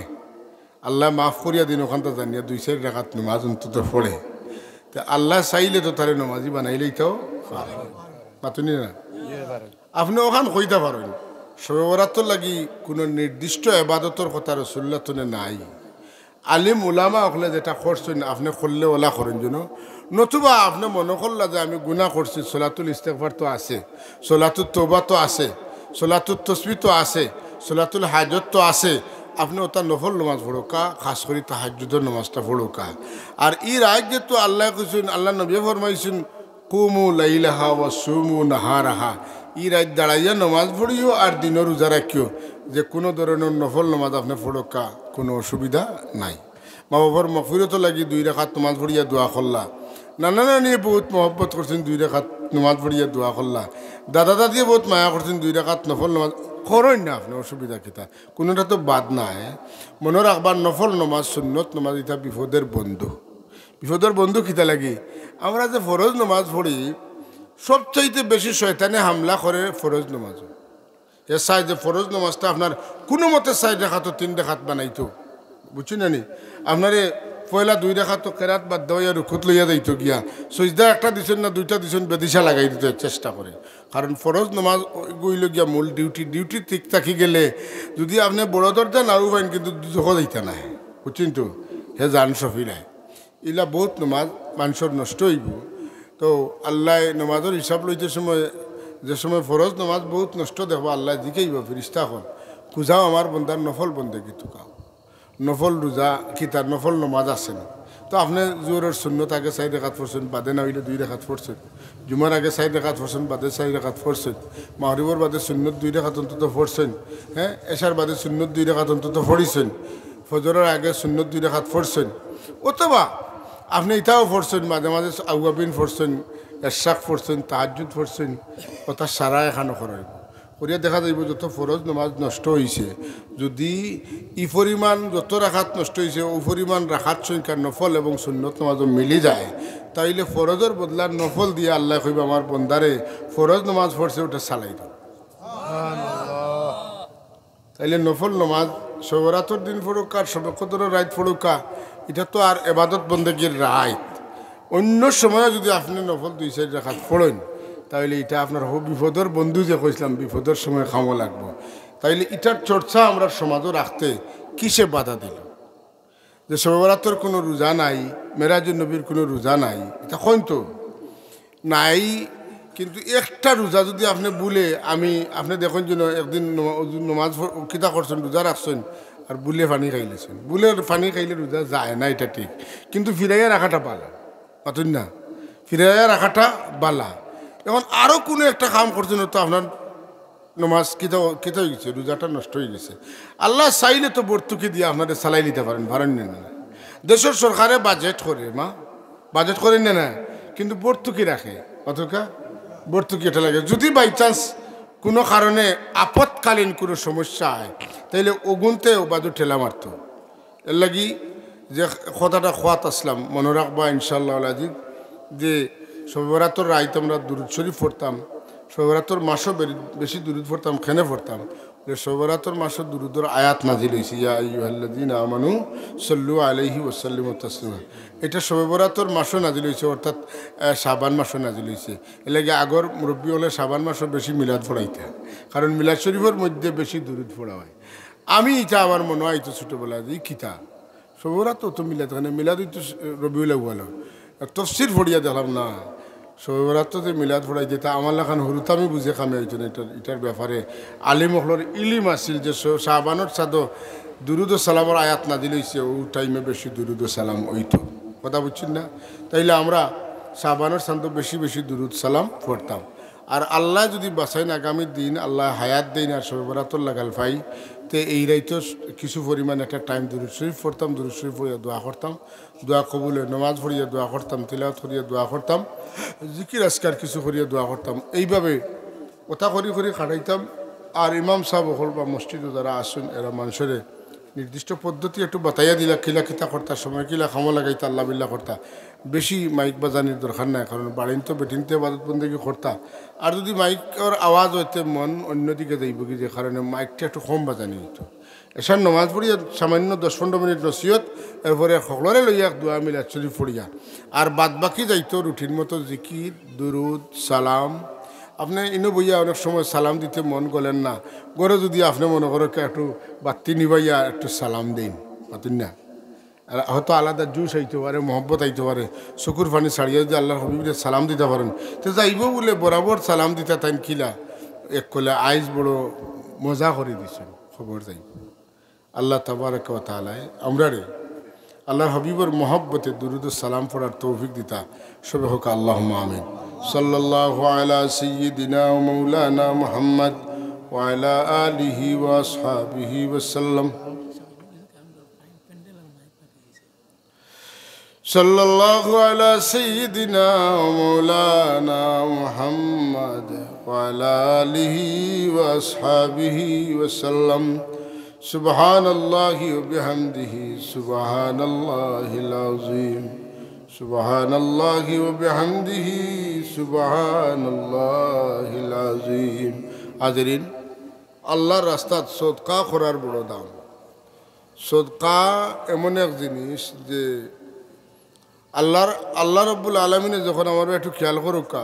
আল্লাহ মাফ করিয়া দিন, ওখানটা জানিয়া 2-4 রাকাত নামাজ অন্তত পড়ে, তা আল্লাহ চাইলে তো তারে নমাজি বানাইলেই তো মাতুনি না। আপনি ওখান কইতে পারেন শবে বরাতর লাগি কোনো নির্দিষ্ট এবাদতর কথা রাসূলুল্লাহ তনে নাই। আলিম উলামা হলে যেটা করছেন আপনি করলে ওলা করেন যেন, নতুবা আপনি মনে করলা যে আমি গুনাহ করছি, সলাতুল ইস্তেগফার তো আছে, সলাতুল তওবা তো আছে, সলাতুল তসবিহ তো আছে, সলাতুল হাজত তো আছে, আপনি ওটা নফল নামাজ পড়োকা, খাস করে তাহাজ্জুদের নামাজটা পড়োকা। আর ই রাত যেহেতু আল্লাহ কইছেন, আল্লাহ নবী ফরমাইছেন কুমু লাইলাহা ওয়া সুমু নাহারাহা, ই রাত দাঁড়াইয়া নামাজ পড়িও আর দিনের রোজা রাখিও, যে কোনো ধরনের নফল নামাজ আপনি পড়োকা, কোনো অসুবিধা নাই। মা বাবার মাগফিরাত লাগি 2 রাকাত নামাজ পড়িয়া দোয়া করলা, নানা নানি বহুত মহব্বত করছেন 2 রাকাত নামাজ পড়িয়া দোয়া করলা, দাদা দাদিয়ে বহুত মায়া করছেন 2 রাকাত নফল নামাজ করেন না, আপনি অসুবিধা কিতা, কোনোটা তো বাদ নাই। মনে রাখবার নফল নামাজ সুন্নত নামাজ এটা বিপদের বন্ধু। বিপদের বন্ধু কিতা লাগি, আমরা যে ফরজ নামাজ পড়ি সবচাইতে বেশি শয়তানে হামলা করে ফরজ নামাজ। এ চাই যে ফরজ নামাজটা আপনার কোনো মতে 4 রাকাত 3 রাকাত বানাইতো, বুঝছি না নি, আপনারে পয়লা 2 রাকাত তো কেরাত বাদ দেওয়া রুকুত লইয়া যাইতো গিয়া, সজদা একটা দিছেন না 2টা দিছেন, বেদিশা লাগাই দিতে চেষ্টা করে। কারণ ফরজ নামাজ গইল গিয়া মূল ডিউটি ঠিক থাকি গেলে যদি আপনি বড় দরজা নাও পাইন কিন্তু দুঃখ দিতে নাই, বুঝছেন তো, হে জান সফি নাই, ইলা বহুত নামাজ মানুষের নষ্ট হইব। তো আল্লাহ নামাজের হিসাব লইতে সময়, যে সময় ফরজ নামাজ বহুত নষ্ট দেখবো, আল্লাহ দিকেইব ফিরিস্তা হল খুঁজাও আমার বন্দার নফল বন্দেগী তুকাও, নফল রোজা কিতার নফল নামাজ আছে না। তো আপনি জোরের সুন্নত আগে 4 রাকাত পড়ছেন, বাদে না হইলে 2 রাকাত পড়ছেন, জুমার আগে 4 রাকাত পড়ছেন, বাদে 4 রাকাত পড়ছেন, মাগরিবের বাদে সুন্নত 2 রাকাত অন্তত পড়ছেন, হ্যাঁ, এশার বাদে সুন্নত 2 রাকাত অন্তত পড়িছেন, ফজরের আগে সুন্নত 2 রাকাত পড়ছেন, অথবা আপনি এটাও পড়ছেন, মাঝে মাঝে আউয়াবিন পড়ছেন, এরশাক পড়ছেন, তাহাজ্জুদ পড়ছেন, ওটা সারা এখানো করাইব করিয়া দেখা যাইব যত ফরজ নামাজ নষ্ট হয়েছে, যদি ই পরিমাণ যত রাখাত নষ্ট হয়েছে ও পরিমাণ রাখাত সংখ্যা নফল এবং সুন্নত নামাজও মিলি যায়, তাইলে ফরজের বদলার নফল দিয়ে আল্লাহ কইব আমার বন্দারে ফরজ নামাজ পড়ছে ওটা চালাই দাও। তাইলে নফল নামাজ শবে দিন পড়ুকা, শবে কদরের রাত পড়ুকা, এটা তো আর এবাদত বন্দেগীর রাত। অন্য সময়ে যদি আপনি নফল 2-4 রাকাত পড়েন, তাইলে এটা আপনার বিপদের বন্ধু যে কইছিলাম, বিপদের সময় খামো লাগবো। তাইলে এটার চর্চা আমরা সমাজও রাখতে কিসে বাধা দিল? যে শবে বরাতের কোনো রোজা নাই, মেরাজুন নবীর কোনো রোজা নাই, এটা কইন তো নাই, কিন্তু একটা রোজা যদি আপনি বলে, আপনি দেখুন যেন একদিন নমাজ কিতা করছেন, রোজা রাখছেন আর বুলে পানি খাইলেছেন, বুলে পানি খাইলে রোজা যায় না, এটা ঠিক, কিন্তু ফিরাইয়া রাখাটা বালা, পাতুন না, ফিরাইয়া রাখাটা বালা। এখন আরও কোনো একটা কাম করছেন, তো আপনার নমাজ কিতা হয়ে গেছে, রোজাটা নষ্ট হয়ে গেছে। আল্লাহ চাইলে তো ভর্তুকি দিয়ে আপনাদের চালাই নিতে পারেন না? দেশের সরকারে বাজেট করে, বাজেট করেন না, কিন্তু ভর্তুকি রাখে, অথকা ভর্তুকি এটা লাগে। যদি বাই চান্স কোনো কারণে আপৎকালীন কোনো সমস্যা হয়, তাইলে ওগুনতেও বাজু ঠেলা মারত। এর লাগি যে কথাটা খোয়াত আসলাম, মনে রাখবা ইনশাআল্লাহ আজিজ, যে শবে বরাতের রাইতে আমরা দুরূদ শরীফ পড়তাম, শবে মাসও বেশি দুরুদ পড়তাম, খেনে পড়তাম। শবে মাসও দুরুদের আয়াত নাজিল হয়েছে, ইয়া আইয়ুহাল্লাযীনা আমানু সাল্লু আলাইহি ওয়া সাল্লিমু তাসলিমা। এটা শবে মাসও নাজিল হয়েছে, অর্থাৎ শাবান মাসও নাজিল হয়েছে। এর লাগে আগর মুরব্বী হলে শাবান মাসও বেশি মিলাদ পড়াইতে, কারণ মিলাদ শরীফের মধ্যে বেশি দুরুদ পড়া হয়। আমি এটা আমার মনে হয় তো ছোটোবেলা যে কিতা শবে বরাত তো মিলাদ, মানে মিলাদ তো রবিউল আউয়াল তফসির পড়িয়া দেখলাম না শবে বরাত তো যে মিলাদ পড়াই যেটা আমার লাখান হরুত আমি বুঝে কামে হইতো না। এটার ব্যাপারে আলিমহলর ইলিম আসিল যে শাবানোর সাদো দুরুদ ও সালামের আয়াত না দিলে ও টাইমে বেশি দুরুদ ও সালাম হইতো, কথা বুঝছেন না? তাইলে আমরা শাবানোর সাদো বেশি বেশি দুরুদ সালাম পড়তাম। আর আল্লাহ যদি বাঁচাইন আগামী দিন আল্লাহ হায়াত দেন আর শবে বরাতর লাগাল পাই, তো এই রাইতো কিছু পরিমাণ একটা টাইম দুরুদ শরীফ পড়তাম, দুরুদ শরীফ পড়িয়া দোয়া করতাম, দোয়া কবুলে নমাজ পড়িয়া দোয়া করতাম, তিলাওয়াত করিয়া দোয়া করতাম, জিকির আজকার কিছু করিয়া দোয়া করতাম। এইভাবে কথা করি কাটাইতাম। আর ইমাম সাহেব হল বা মসজিদে যারা আসুন এরা মানুষের নির্দিষ্ট পদ্ধতি একটু বাতাইয়া দিলা, কিলা কিতা করতা, সময় কিলা খামো লাগাইতা, আল্লাহ বিল্লাহ করতা। বেশি মাইক বাজানির দরকার নাই, কারণ বাড়িন তো বেটিনতে বাদত বন্দেগি করতা। আর যদি মাইকের আওয়াজ হইতে মন অন্যদিকে যাইব কি, যে কারণে মাইকটা একটু কম বাজানি হইতো। এসার নমাজ পড়িয়া সামান্য 10-15 মিনিট নসিহত, এরপরে সকলরে লইয়া দোয়া মিলাদ শরীফ পড়িয়া আর বাদ বাকি যাইতো রুটিন মতো জিকির, দুরুদ, সালাম। আপনি ইনো বইয়া অনেক সময় সালাম দিতে মন গলেন না, গড়ে যদি আপনি মনে করেন একটু বাত্তি নিবাইয়া একটু সালাম দিন, পাতুন না? আর হয়তো আলাদা জুস আইতে পারে, মহব্বত আইতে পারে, চকুর পানি ছাড়িয়ে যদি আল্লাহর হবিবরে সালাম দিতে পারেন, তো যাইব বলে বরাবর সালাম দিতে তাই কিলা এক কলে আইজ বড় মজা করে দিছেন, খবর যাইব। আল্লাহ তাবারাক ওয়া তাআলা আমরা রে আল্লাহর হবিবর মহব্বতে দুরুদ ও সালাম পড়ার তৌফিক দিতা সবে হোক, আল্লাহুম্মা আমিন। সাল্লাল্লাহু আলা সাইয়্যিদিনা ওয়া মাওলানা মুহাম্মদ ওয়া আলা আলিহি ওয়া আসহাবিহি ওয়া সাল্লাম। সাল্লাল্লাহু আলা সাইয়্যিদিনা ওয়া মাওলানা মুহাম্মদ ওয়া আলা আলিহি ওয়া আসহাবিহি ওয়া সাল্লাম। সুবহানাল্লাহি ওয়া বিহামদিহি সুবহানাল্লাহিল আযীম। সুবহানাল্লাহি ওয়া বিহামদিহি সুবহানাল্লাহিল আযীম। হাজিরিন, আল্লাহর রাস্তাত সদকা করার বড় দাম। সদকা এমন এক জিনিস যে আল্লাহ রব্বুল আলমিনে যখন আমার একটু খেয়াল করুকা,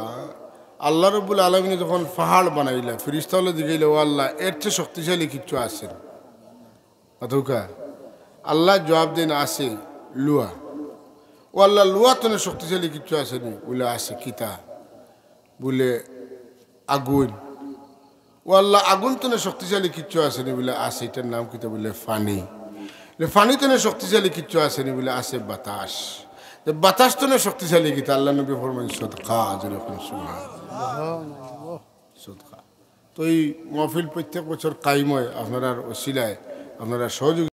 আল্লাহ রব্বুল আলমিনে যখন পাহাড় বানাইলা, ফিরিস্তাহলে দিঘাইলে, ও আল্লাহ এর চেয়ে শক্তিশালী কিচ্ছু আছে অথকা? আল্লাহ জবাব দিন আছে লুয়া। ও আল্লাহ লুয়া তো শক্তিশালী কিচ্ছু আসেনি বলে আছে কিতা বলে আগুন। ও আল্লাহ আগুন তো শক্তিশালী কিচ্ছু আসেনি বলে আছে, এটার নাম কিতা বলে ফানি। ফানি তো শক্তিশালী কিচ্ছু আসেনি বলে আছে বাতাস। বাতাস তো শক্তিশালী কিতা? আল্লাহ নবী ফরমাইন সদকা, যেরকম সদকা। তো এই মহফিল প্রত্যেক বছর কায়েম হয় আপনার ওসিলায়, আপনারা সহযোগী